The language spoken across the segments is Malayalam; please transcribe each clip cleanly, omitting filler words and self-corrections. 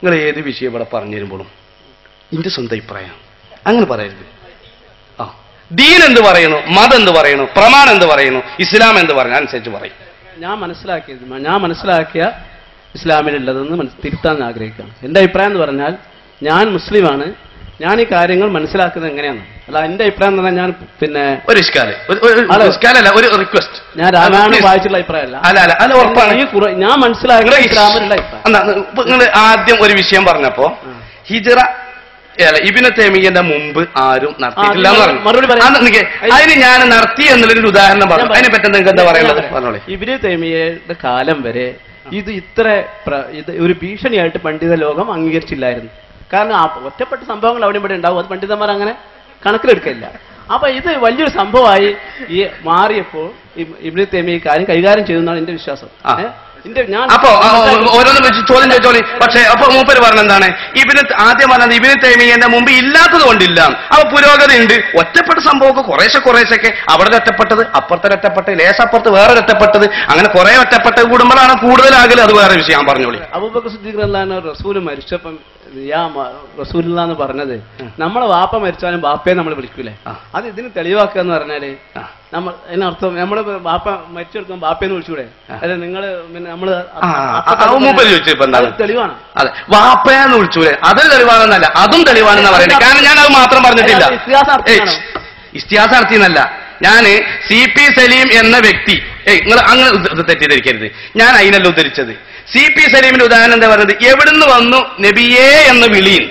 നിങ്ങൾ ഏത് വിഷയം ഇവിടെ പറഞ്ഞു തരുമ്പോഴും എന്റെ സ്വന്തം അഭിപ്രായം അങ്ങനെ പറയരുത്. ആ ദീൻ എന്ത് പറയുന്നു, മതം എന്ത് പറയുന്നു, പ്രമാണം എന്ത് പറയുന്നു, ഇസ്ലാം എന്ത് പറയുന്നു അനുസരിച്ച് പറയും. ഞാൻ മനസ്സിലാക്കിയ ഇസ്ലാമിലുള്ളതെന്ന് തിരുത്താൻ ആഗ്രഹിക്കുകയാണ്. എൻ്റെ അഭിപ്രായം എന്ന് പറഞ്ഞാൽ ഞാൻ മുസ്ലിമാണ്, ഞാൻ ഈ കാര്യങ്ങൾ മനസ്സിലാക്കുന്നത് എങ്ങനെയാണ്, അല്ല എന്റെ അഭിപ്രായം എന്ന് പറഞ്ഞാൽ ഞാൻ പിന്നെ ഒരു റിക്വസ്റ്റ്, ഞാൻ രാമായണം വായിച്ചുള്ള അഭിപ്രായമല്ല, ഞാൻ മനസ്സിലാക്കിയ ഇസ്ലാമിലുള്ള അഭിപ്രായം. നിങ്ങൾ ആദ്യം ഒരു വിഷയം പറഞ്ഞപ്പോ ഹിജ്റ ഇബ്നു തൈമിയ്യന്റെ മുമ്പ് ആരും നടത്തിയിട്ടില്ല എന്ന് പറഞ്ഞു. അതിന് ഞാൻ നടത്തി എന്നുള്ളൊരു ഉദാഹരണം പറഞ്ഞു. അതിനെ പറ്റി നിങ്ങൾക്ക് എന്താ പറയുന്നത് പറഞ്ഞോളെ. ഇബ്നു തൈമിയ്യയുടെ കാലം വരെ ഇത് ഒരു ഭീഷണിയായിട്ട് പണ്ഡിത ലോകം അംഗീകരിച്ചില്ലായിരുന്നു. കാരണം ഒറ്റപ്പെട്ട സംഭവങ്ങൾ അവിടെ ഇവിടെ ഉണ്ടാവും, അത് പണ്ഡിതന്മാർ അങ്ങനെ കണക്കിലെടുക്കില്ല. അപ്പൊ ഇത് വലിയൊരു സംഭവമായി ഈ മാറിയപ്പോൾ ഇബ്നു തൈമിയ്യ കാര്യം കൈകാര്യം ചെയ്തെന്നാണ് എന്റെ വിശ്വാസം. അപ്പൊ ഓരോന്ന് വെച്ച് ചോദ്യം ചോദിച്ചോളി. പക്ഷെ അപ്പൊ മൂപ്പര് പറഞ്ഞെന്താണ്, ആദ്യം പറഞ്ഞത് ഇബ്നു തൈമിയ്യന്റെ മുമ്പ് ഇല്ലാത്തത് കൊണ്ടില്ല. അപ്പൊ പുരോഗതി ഉണ്ട്. ഒറ്റപ്പെട്ട സംഭവമൊക്കെ കുറേശ്ശൊക്കെ അവിടെ ഒറ്റപ്പെട്ടത്, അപ്പുറത്തെ ഒറ്റപ്പെട്ടത്, ലേശപ്പുറത്ത് വേറെ ഒറ്റപ്പെട്ടത്, അങ്ങനെ കുറെ ഒറ്റപ്പെട്ട കൂടുമ്പോഴാണ് കൂടുതലാകല്. അത് വേറെ വിഷയം ഞാൻ പറഞ്ഞോളി. അബൂബക്കർ സിദ്ദീഖ് റളിയല്ലാഹു റസൂൽ മരിച്ചപ്പം റസൂലുള്ളാഹി എന്ന് പറഞ്ഞത് നമ്മളെ വാപ്പ മരിച്ചാലും ബാപ്പയെ നമ്മൾ വിളിക്കൂലേ, അത് ഇതിന് തെളിവാക്കുക എന്ന് പറഞ്ഞാല് നമ്മൾ അതിനർത്ഥം നമ്മള് വാപ്പ മരിച്ചെടുക്കുമ്പോൾ ബാപ്പയെന്ന് വിളിച്ചൂടെ, അല്ലെ നിങ്ങള് പിന്നെ നമ്മള് തെളിവാണ്. അതെ, വാപ്പയെന്ന് വിളിച്ചൂടെ, അത് തെളിവാണെന്നല്ല, അതും തെളിവാണെന്നാ പറയുന്നത്. കാരണം ഞാൻ അത് മാത്രം പറഞ്ഞിട്ടില്ല, ഇസ്തിഹാസം നടത്തിയെന്നല്ല. ഞാന് CP സലീം എന്ന വ്യക്തി, നിങ്ങൾ അങ്ങനെ തെറ്റിദ്ധരിക്കരുത്, ഞാൻ അതിനല്ല ഉദ്ധരിച്ചത്. CP സലീമിന്റെ ഉദാഹരണം എന്താ പറയുന്നത്, എവിടുന്ന് വന്നു നബിയേ എന്ന വിളിയിൽ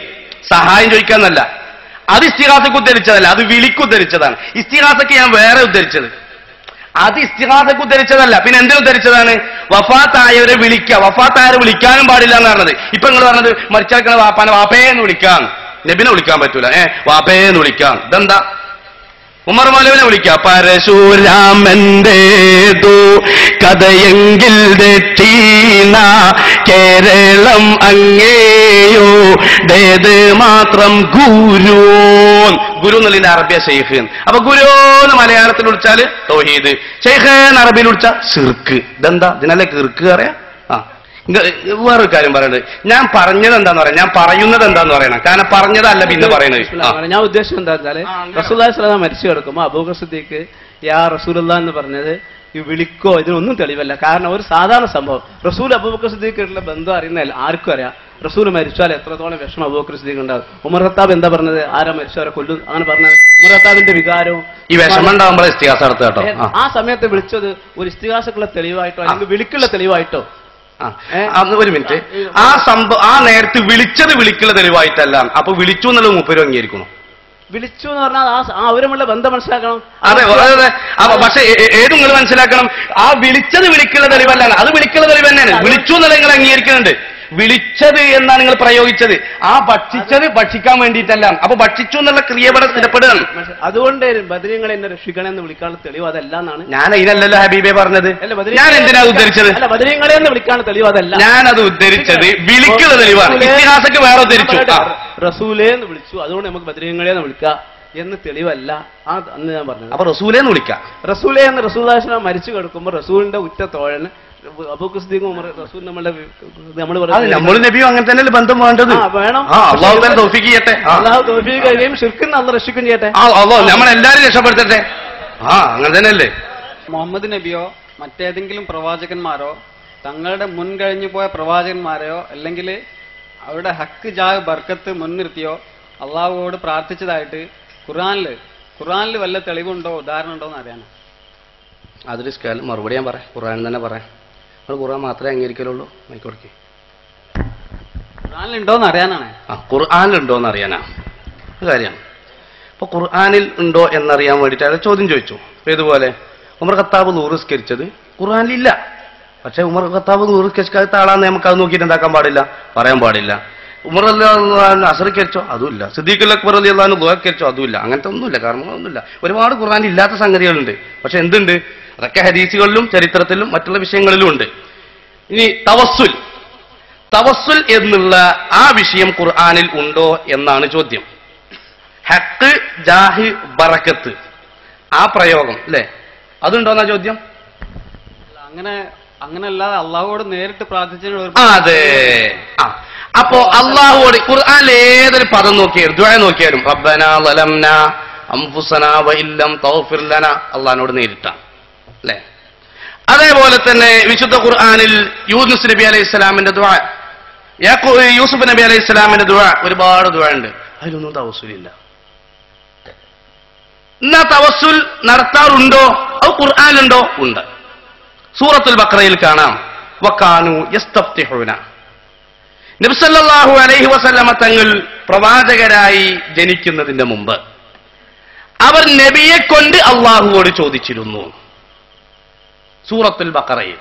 സഹായം ചോദിക്കാന്നല്ല. അത് ഇസ്തിഹാസക്ക് ഉദ്ധരിച്ചതല്ല, അത് വിളിക്ക് ഉദ്ധരിച്ചതാണ്. ഇസ്തിഹാസക്ക് ഞാൻ വേറെ ഉദ്ധരിച്ചത്, അത് ഇസ്തിഹാസക്ക് ഉദ്ധരിച്ചതല്ല. പിന്നെ എന്തിനു ഉദ്ധരിച്ചതാണ്? വഫാത്തായവരെ വിളിക്കുക, വഫാത്തായവരെ വിളിക്കാനും പാടില്ല എന്ന് പറഞ്ഞത്. ഇപ്പൊ നിങ്ങൾ പറഞ്ഞത് മരിച്ചേക്കണ വാപ്പാനെ വാപ്പയെ എന്ന് വിളിക്കാം, നബിനെ വിളിക്കാൻ പറ്റൂല, വാപ്പയെ എന്ന് വിളിക്കാം. ഇതെന്താ? ഉമർ മൗലവിനെ വിളിക്കാം, പരശുരാമന്റേതു കഥയെങ്കിൽ തെറ്റീന കേരളം അങ്ങേയോ ഡേത് മാത്രം ഗുരു. ഗുരു എന്നുള്ളതിന്റെ അറബിയ ഷെയ്ഖ്. അപ്പൊ ഗുരു എന്ന് മലയാളത്തിൽ വിളിച്ചാല് തൗഹീദ്, ഷെയ്ഖ് എന്ന് അറബിയിൽ വിളിച്ചാൽ ശിർക്ക്. ഇതെന്താ? ഇതിനല്ലേ കിർക്ക് അറിയാം. വേറൊരു കാര്യം പറയുന്നത്, ഞാൻ പറഞ്ഞത് എന്താന്ന് പറയാം, ഞാൻ പറയുന്നത് എന്താന്ന് പറയണം. കാരണം പറഞ്ഞതല്ല പിന്നെ പറയുന്നത്. ഞാൻ ഉദ്ദേശം എന്താ വെച്ചാല് റസൂലുള്ളാഹി സ്വല്ലല്ലാഹു അലൈഹി വസല്ലം മരിച്ചു കിടക്കുമ്പോ അബൂബക്കർ സിദ്ദീഖ് യാ റസൂലുള്ളാഹി എന്ന് പറഞ്ഞത് ഈ വിളിക്കോ ഇതിനൊന്നും തെളിവല്ല. കാരണം ഒരു സാധാരണ സംഭവം, റസൂൽ അബൂബക്കർ സിദ്ദീഖായിട്ടുള്ള ബന്ധം അറിയുന്നതല്ല ആർക്കും അറിയാം. റസൂൽ മരിച്ചാൽ എത്രത്തോളം വിഷമം അബൂബക്കർ സിദ്ദീഖ് ഉണ്ടാകും. ഉമർ ഖത്താബ് എന്താ പറഞ്ഞത്, ആരാ മരിച്ചവരെ കൊല്ലും അങ്ങനെ പറഞ്ഞത്. ഉമർ ഖത്താബിന്റെ വികാരവും ഈ വിഷമം ഉണ്ടാകുമ്പോൾ ഇസ്തിഹാസം നടത്തുക കേട്ടോ. ആ സമയത്ത് വിളിച്ചത് ഒരു ഇസ്തിഹാസക്കുള്ള തെളിവായിട്ടോ അല്ലെങ്കിൽ വിളിക്കുള്ള തെളിവായിട്ടോ. ഒരു മിനിറ്റ്, ആ സംഭവം ആ നേരത്ത് വിളിച്ചത് വിളിക്കുള്ള തെളിവായിട്ടല്ല. അപ്പൊ വിളിച്ചു എന്നുള്ളത് മൂപ്പരും അംഗീകരിക്കണം. വിളിച്ചു എന്ന് പറഞ്ഞാൽ അവരുമുള്ള ബന്ധം മനസ്സിലാക്കണം. അതെ, പക്ഷെ ഏതും നിങ്ങൾ മനസ്സിലാക്കണം, ആ വിളിച്ചത് വിളിക്കുള്ള തെളിവല്ല, അത് വിളിക്കുള്ള തെളിവ് തന്നെയാണ്. വിളിച്ചു എന്നുള്ളത് നിങ്ങൾ അംഗീകരിക്കുന്നുണ്ട്. വിളിച്ചത് എന്നാണ് നിങ്ങൾ പ്രയോഗിച്ചത്, ആ ഭക്ഷിച്ചത് ഭക്ഷിക്കാൻ വേണ്ടിയിട്ടല്ല. അപ്പൊ ഭക്ഷിച്ചു എന്നുള്ള ക്രിയപട സ്ഥിരപ്പെടുകയാണ്. അതുകൊണ്ട് ബദരീങ്ങളെ എന്നെ രക്ഷിക്കണമെന്ന് വിളിക്കാനുള്ള തെളിവ് അതല്ല എന്നാണ്. ഞാൻ അതിനല്ലല്ലോ ഹബീബെ പറഞ്ഞത്. ഞാൻ എന്തിനാ ഉദ്ധരിച്ചത്? അല്ല, ബദരീങ്ങളെ എന്ന് വിളിക്കാനുള്ള തെളിവ് അതല്ല. ഞാനത് ഉദ്ധരിച്ചത് വിളിക്കുള്ള തെളിവാണ്. ഇതിഹാസക്ക് വേറെ ഉദ്ധരിച്ചു. റസൂലേ എന്ന് വിളിച്ചു, അതുകൊണ്ട് നമുക്ക് ബദരീങ്ങളെ എന്ന് വിളിക്കാം എന്ന് തെളിവല്ല അന്ന് ഞാൻ പറഞ്ഞത്. അപ്പൊ റസൂലേ എന്ന് വിളിക്കാം. റസൂലേ എന്ന് റസൂലുള്ളാഹി സ്വല്ലല്ലാഹു അലൈഹി വസല്ലം മരിച്ചു കിടക്കുമ്പോൾ റസൂലിന്റെ ഉറ്റ തോഴന് അബൂബക്കർ സിദ്ദീഖും ഉമർ റസൂൽ നമ്മൾ നബിയും അങ്ങനെ തന്നെ ബന്ധം വേണ്ടത്. വേണം. അള്ളാഹു തൗഫീഖ് ചെയ്യട്ടെ. അള്ളാഹു തൗഫീഖ് ചെയ്യുകയും ശിർക്കിന്ന് അള്ളാഹു രക്ഷിക്കുകയും ചെയ്യട്ടെ. നമ്മളെല്ലാരും രക്ഷപ്പെടുത്തട്ടെ. അങ്ങനെ തന്നെയല്ലേ. മുഹമ്മദ് നബിയോ മറ്റേതെങ്കിലും പ്രവാചകന്മാരോ തങ്ങളുടെ മുൻ കഴിഞ്ഞു പോയ പ്രവാചകന്മാരെയോ അല്ലെങ്കിൽ അവരുടെ ഹക്ക് ജാഹ് ബർക്കത്ത് മുൻനിർത്തിയോ അള്ളാഹുവോട് പ്രാർത്ഥിച്ചതായിട്ട് ഖുർആനിൽ വല്ല തെളിവുണ്ടോ, ഉദാഹരണം ഉണ്ടോ എന്ന് അറിയാനാണ്. അതൊരു സ്കാലം മറുപടി ഞാൻ പറയാം. ഖുർആൻ തന്നെ പറയാം. നമ്മൾ ഖുർആൻ മാത്രമേ അംഗീകരിക്കലുള്ളൂ. ആയിക്കോട്ടെ, ഖുർആനിലുണ്ടോന്ന് അറിയാനാണ്. ഖുർആനിലുണ്ടോന്ന് അറിയാനാ കാര്യമാണ്. അപ്പൊ ഖുർആനിൽ ഉണ്ടോ എന്നറിയാൻ വേണ്ടിയിട്ട് അയാൾ ചോദ്യം ചോദിച്ചു. ഇതുപോലെ ഉമർ ഖത്താബ് നൂറുസ്കരിച്ചത് ഖുർആനിലില്ല. പക്ഷെ ഉമർ ഖത്താബ് നൂറുസ്കരിക്കാത്ത ആളാന്ന് നമുക്ക് അത് നോക്കിയിട്ട് എന്താക്കാൻ പാടില്ല, പറയാൻ പാടില്ല. ഉമർ റളിയല്ലാഹു അസ്റിക്കരിച്ചോ അതുമില്ല. സിദ്ദീഖുൽ അക്ബർ റളിയല്ലാഹു ദുആക്കരിച്ചോ അതുമില്ല. അങ്ങനത്തെ ഒന്നുമില്ല, കാരണങ്ങളൊന്നുമില്ല. ഒരുപാട് ഖുർആനിൽ ഇല്ലാത്ത സംഗതികളുണ്ട്. പക്ഷെ എന്തുണ്ട്, അതൊക്കെ ഹദീസുകളിലും ചരിത്രത്തിലും മറ്റുള്ള വിഷയങ്ങളിലും ഉണ്ട്. ഇനി തവസ്സുൽ എന്നുള്ള ആ വിഷയം ഖുർആനിൽ ഉണ്ടോ എന്നാണ് ചോദ്യം. ഹക്ക് ജാഹ് ബറക്കത്ത് ആ പ്രയോഗം അല്ലേ, അതുണ്ടോന്നാ ചോദ്യം. അങ്ങനെയല്ലാതെ അള്ളാഹുവോട് നേരിട്ട് പ്രാർത്ഥിച്ചതിന് അതെ, അപ്പോ അള്ളാഹുവോട് ഖുർആനിൽ ഏതൊരു പദം നോക്കിയാലും ദുആ നോക്കിയാലും റബ്ബനാ ളലംനാ അൻഫുസനാ വഇല്ലം തഗ്ഫിർ ലനാ അള്ളാഹിനോട് നേരിട്ടാണ് അല്ലേ? അതേപോലെ തന്നെ വിശുദ്ധ ഖുർആനിൽ യൂനുസ് നബി അലൈഹി സ്വലാമിന്റെ ദുആ, യൂസുഫ് നബി അലൈഹി സ്വലാമിന്റെ ദുആ, ഒരുപാട് ദുആ ഉണ്ട്. അതിലൊന്നും തവസ്സുലില്ല. എന്നാ തവസ്സുൽ നടത്താറുണ്ടോ? അത് ഖുർആനിലുണ്ടോ? ഉണ്ട്. സൂറത്തുൽ ബഖറയിൽ കാണാം വകാനു യസ്തഫ്തിഹൂന. നബി സല്ലല്ലാഹു അലൈഹി വസല്ലമ തങ്ങൾ പ്രവാചകരായി ജനിക്കുന്നതിന്റെ മുമ്പ് അവർ നബിയെ കൊണ്ട് അള്ളാഹുവോട് ചോദിച്ചിരുന്നു. സൂറത്തുൽ ബഖറയിൽ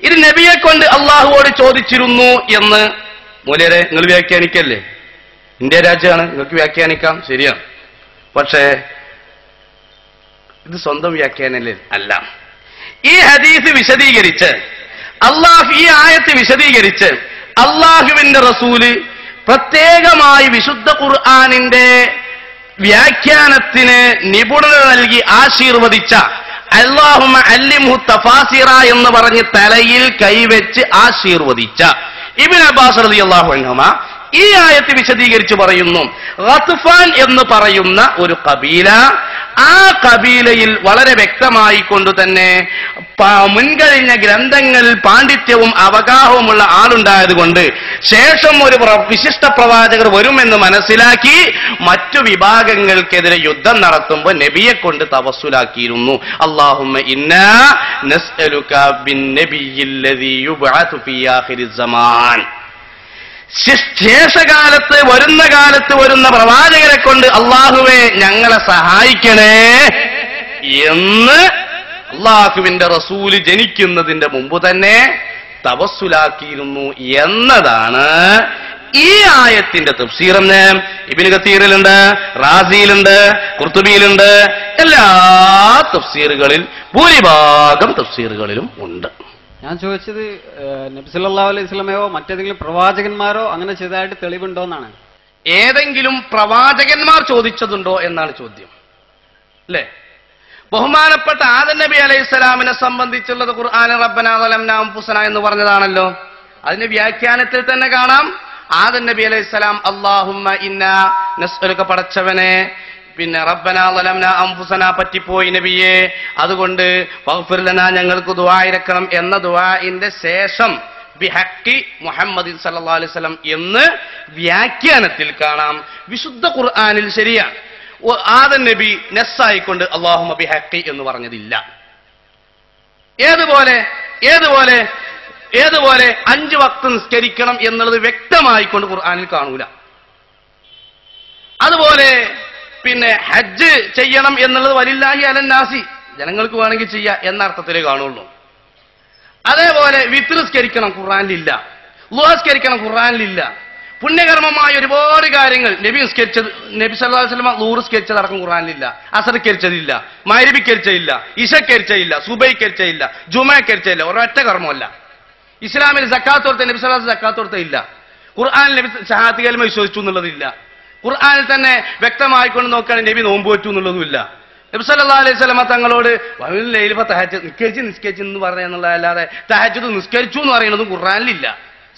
ഇത് നബിയെ കൊണ്ട് അള്ളാഹുവോട് ചോദിച്ചിരുന്നു എന്ന് മൂലരെ നിങ്ങൾ വ്യാഖ്യാനിക്കല്ലേ? ഇന്ത്യ രാജ്യമാണ്, നിങ്ങൾക്ക് വ്യാഖ്യാനിക്കാം, ശരിയാണ്. പക്ഷേ ഇത് സ്വന്തം വ്യാഖ്യാനല്ലേ അല്ല. ഈ ഹദീസ് വിശദീകരിച്ച് ഈ ആയത്ത് വിശദീകരിച്ച് അള്ളാഹുവിന്റെ റസൂല് പ്രത്യേകമായി വിശുദ്ധ ഖുർആനിന്റെ വ്യാഖ്യാനത്തിന് നിപുണത നൽകി ആശീർവദിച്ച അല്ലാഹുമ്മ അല്ലിംഹു തഫാസിറ എന്ന് പറഞ്ഞ് തലയിൽ കൈവച്ച് ആശീർവദിച്ച ഇബ്നു അബ്ബാസ് റളിയല്ലാഹു അൻഹുമ ഈ ആയത്ത് വിശദീകരിച്ച് പറയുന്നു, ഗത്ഫാൻ എന്ന് പറയുന്ന ഒരു കബീല, ആ കബീലയിൽ വളരെ വ്യക്തമായി കൊണ്ടുതന്നെ മുൻകഴിഞ്ഞ ഗ്രന്ഥങ്ങളിൽ പാണ്ഡിത്യവും അവഗാഹവുമുള്ള ആളുണ്ടായതുകൊണ്ട് ശേഷം ഒരു വിശിഷ്ട പ്രവാചകർ വരുമെന്ന് മനസ്സിലാക്കി മറ്റു വിഭാഗങ്ങൾക്കെതിരെ യുദ്ധം നടത്തുമ്പോൾ നബിയെ കൊണ്ട് തവസ്സുലാക്കിയിരുന്നു. അല്ലാഹുമ്മ ഇന്നാ നസ്അലുക ബിന്നബിയ്യില്ലദീ യുബ്അതു ഫീ ആഖിരിസ് സമാൻ. ശേഷകാലത്ത് വരുന്ന കാലത്ത് വരുന്ന പ്രവാചകരെ കൊണ്ട് അള്ളാഹുവെ ഞങ്ങളെ സഹായിക്കണേ എന്ന് അള്ളാഹുവിന്റെ റസൂല് ജനിക്കുന്നതിന്റെ മുമ്പ് തന്നെ തവസ്സുലാക്കിയിരുന്നു എന്നതാണ് ഈ ആയത്തിന്റെ തഫ്സീർ. എന്ന് ഇബ്നു കസീറിലുണ്ട്, റാസിയിലുണ്ട്, ഖുർത്തുബിയിലുണ്ട്, എല്ലാ തഫ്സീറുകളിൽ ഭൂരിഭാഗം തഫ്സീറുകളിലും ഉണ്ട്. ഞാൻ ചോദിച്ചത് നബി സല്ലല്ലാഹു അലൈഹി വസല്ലമയോ മറ്റേതെങ്കിലും പ്രവാചകന്മാരോ അങ്ങനെ ചെയ്തതായിട്ട് തെളിവുണ്ടോ എന്നാണ്. ഏതെങ്കിലും പ്രവാചകന്മാർ ചോദിച്ചതുണ്ടോ എന്നാണ് ചോദ്യം, അല്ലേ? ബഹുമാനപ്പെട്ട ആദം നബി അലൈഹി സ്വലാമിനെ സംബന്ധിച്ചുള്ളത് ഖുർആനിൽ റബ്ബനാ ളലംനാ അൻഫുസനാ എന്ന് പറഞ്ഞതാണല്ലോ. അതിന്റെ വ്യാഖ്യാനത്തിൽ തന്നെ കാണാം ആദം നബി അലൈഹി സ്വലാം അല്ലാഹുമ്മ ഇന്നാ നസ്അലുക പടച്ചവനെ, പിന്നെ റബ്ബനാ ളലംനാ അൻഫുസനാ പറ്റിപ്പോയി നബിയെ, അതുകൊണ്ട് വഗ്ഫിർ ലനാ ഞങ്ങൾക്ക് ദുആ ഇറക്കണം എന്ന ദുആഇന്റെ ശേഷം ബിഹഖി മുഹമ്മദ് സല്ലല്ലാഹു അലൈഹി വസല്ലം എന്ന് വ്യാഖ്യാനത്തിൽ കാണാം. വിശുദ്ധ ഖുർആനിൽ ശരിയാണ് ആദം നബി നസ്സായിക്കൊണ്ട് അല്ലാഹുമ്മ ബിഹഖി എന്ന് പറഞ്ഞതില്ല. ഏതുപോലെ 5 വക്ത് നിസ്കരിക്കണം എന്നുള്ളത് വ്യക്തമായിക്കൊണ്ട് ഖുർആനിൽ കാണൂല. അതുപോലെ പിന്നെ ഹജ്ജ് ചെയ്യണം എന്നുള്ളത് വലില്ലാഹി അലന്നാസി, ജനങ്ങൾക്ക് വേണമെങ്കിൽ ചെയ്യാം എന്ന അർത്ഥത്തിലേ കാണുള്ളൂ. അതേപോലെ വിത്ർ നിസ്കരിക്കണം ഖുർആനിലില്ല, ളുഹസ്കരിക്കണം ഖുർആനിലില്ല. പുണ്യകർമ്മമായ ഒരുപാട് കാര്യങ്ങൾ നബി നിസ്കരിച്ചത്, നബി സല്ലല്ലാഹു അലൈഹി വസല്ലം ളുഹസ്കരിച്ചത് അടക്കം ഖുർആനിലില്ല. അസർക്കരിച്ചതില്ല, മഗ്രിബിക്കരിച്ചതില്ല, ഇശക്കരിച്ചതില്ല, സുബൈക്കരിച്ചതില്ല, ജുമഅക്കരിച്ചതില്ല. ഒരൊറ്റ കർമ്മമല്ല. ഇസ്ലാമിൽ സക്കാത്ത് കൊടുത്ത നബി സല്ലല്ലാഹു അലൈഹി വസല്ലം സക്കാത്ത് കൊടുത്തില്ല. ഖുർആനിൽ നബി ഷഹാദത്ത് കലിമ വിശ്വസിച്ചു എന്നുള്ളതില്ല. ഖുർആനിൽ തന്നെ വ്യക്തമായിക്കൊണ്ട് നോക്കുകയാണെങ്കിൽ നബി നോമ്പ് വെച്ചു എന്നുള്ളതുമില്ല. നബി സല്ലല്ലാഹു അലൈഹി വസല്ലം തങ്ങളോട് നിസ്കരിച്ചു എന്ന് പറഞ്ഞെന്നുള്ളതല്ലാതെ തഹജ്ജുദ് നിസ്കരിച്ചു എന്ന് പറയുന്നതും ഖുർആനിലില്ല.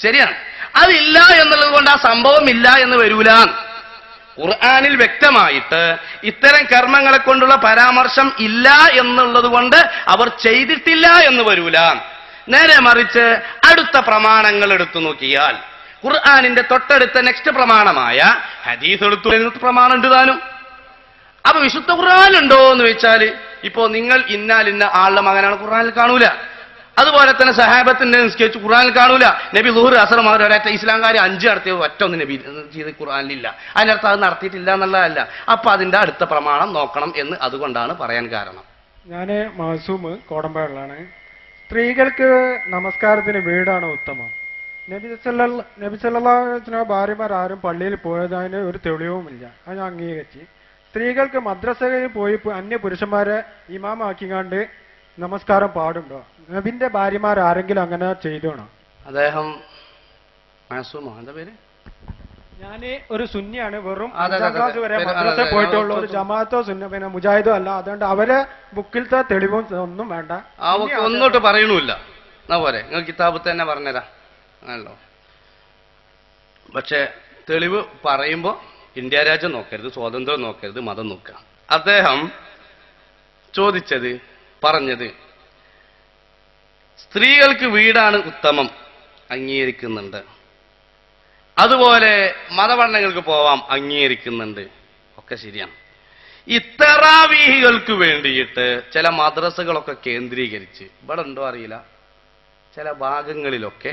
ശരിയാണ്, അതില്ല എന്നുള്ളത് കൊണ്ട് ആ സംഭവം ഇല്ല എന്ന് വരൂല. ഖുർആനിൽ വ്യക്തമായിട്ട് ഇത്തരം കർമ്മങ്ങളെ കൊണ്ടുള്ള പരാമർശം ഇല്ല എന്നുള്ളത് കൊണ്ട് അവർ ചെയ്തിട്ടില്ല എന്ന് വരൂല. നേരെ മറിച്ച് അടുത്ത പ്രമാണങ്ങൾ എടുത്തു നോക്കിയാൽ ഖുർആനിന്റെ തൊട്ടടുത്ത നെക്സ്റ്റ് പ്രമാണമായ ഹദീസ് എടുത്തു പ്രമാണം ഉണ്ട് താനും. അപ്പൊ വിശുദ്ധ ഖുർആനുണ്ടോ എന്ന് വെച്ചാൽ ഇപ്പോ നിങ്ങൾ ഇന്ന ആളുടെ മകനാണ് ഖുർആനിൽ കാണൂല. അതുപോലെ തന്നെ സഹാബത്തിന്റെ നിസ്കരിച്ച് ഖുർആനിൽ കാണൂല. നബി ളുഹർ അസർ മഗ്രിബ് ഒരൊറ്റ ഇസ്ലാംകാർ 5 നടത്തിയത് ഒറ്റ ഒന്ന് നബി ചെയ്ത് ഖുർആനിലില്ല. അതിനർത്ഥം അത് നടത്തിയിട്ടില്ല എന്നുള്ളതല്ല. അപ്പൊ അതിന്റെ അടുത്ത പ്രമാണം നോക്കണം എന്ന് അതുകൊണ്ടാണ് പറയാൻ കാരണം. ഞാൻ മാസൂം കോടമ്പാടിലാണ്. സ്ത്രീകൾക്ക് നമസ്കാരത്തിന് വീടാണ് ഉത്തമം. നബി സല്ലല്ലാഹു അലൈഹി വസല്ലം ഭാര്യമാർ ആരും പള്ളിയിൽ പോയതിന് ഒരു തെളിവുമില്ല. അത് ഞാൻ അംഗീകരിച്ച്. സ്ത്രീകൾക്ക് മദ്രസയിൽ പോയി അന്യ പുരുഷന്മാരെ ഇമാമാക്കിക്കാണ്ട് നമസ്കാരം പാടുണ്ടോ? നബിന്റെ ഭാര്യമാർ ആരെങ്കിലും അങ്ങനെ ചെയ്തോണോ? അദ്ദേഹം എന്താ പേര്? ഞാന് ഒരു സുന്നിയാണ്. വെറും 5ാം ക്ലാസ് വരെ മദ്രസ പോയിട്ടുള്ള ഒരു ജമാഅത്തോ സുന്ന പിന്നെ മുജാഹിദോ അല്ല. അതുകൊണ്ട് അവരെ ബുക്കിലത്തെ തെളിവും ഒന്നും വേണ്ട. ഒന്നോട്ട് പറയണില്ല. എന്നാ പോരെ, നിങ്ങൾ കിതാബ് തന്നെ പറഞ്ഞുതരാം ആണല്ലോ. പക്ഷെ തെളിവ് പറയുമ്പോൾ ഇന്ത്യ രാജ്യം നോക്കരുത്, സ്വാതന്ത്ര്യം നോക്കരുത്, മതം നോക്കുക. അദ്ദേഹം ചോദിച്ചത്, പറഞ്ഞത് സ്ത്രീകൾക്ക് വീടാണ് ഉത്തമം, അംഗീകരിക്കുന്നുണ്ട്. അതുപോലെ മതപഠനങ്ങൾക്ക് പോവാം, അംഗീകരിക്കുന്നുണ്ട്, ഒക്കെ ശരിയാണ്. ഈ തറാവീഹുകൾക്ക് വേണ്ടിയിട്ട് ചില മദ്രസകളൊക്കെ കേന്ദ്രീകരിച്ച്, ഇവിടെ ഉണ്ടോ അറിയില്ല, ചില ഭാഗങ്ങളിലൊക്കെ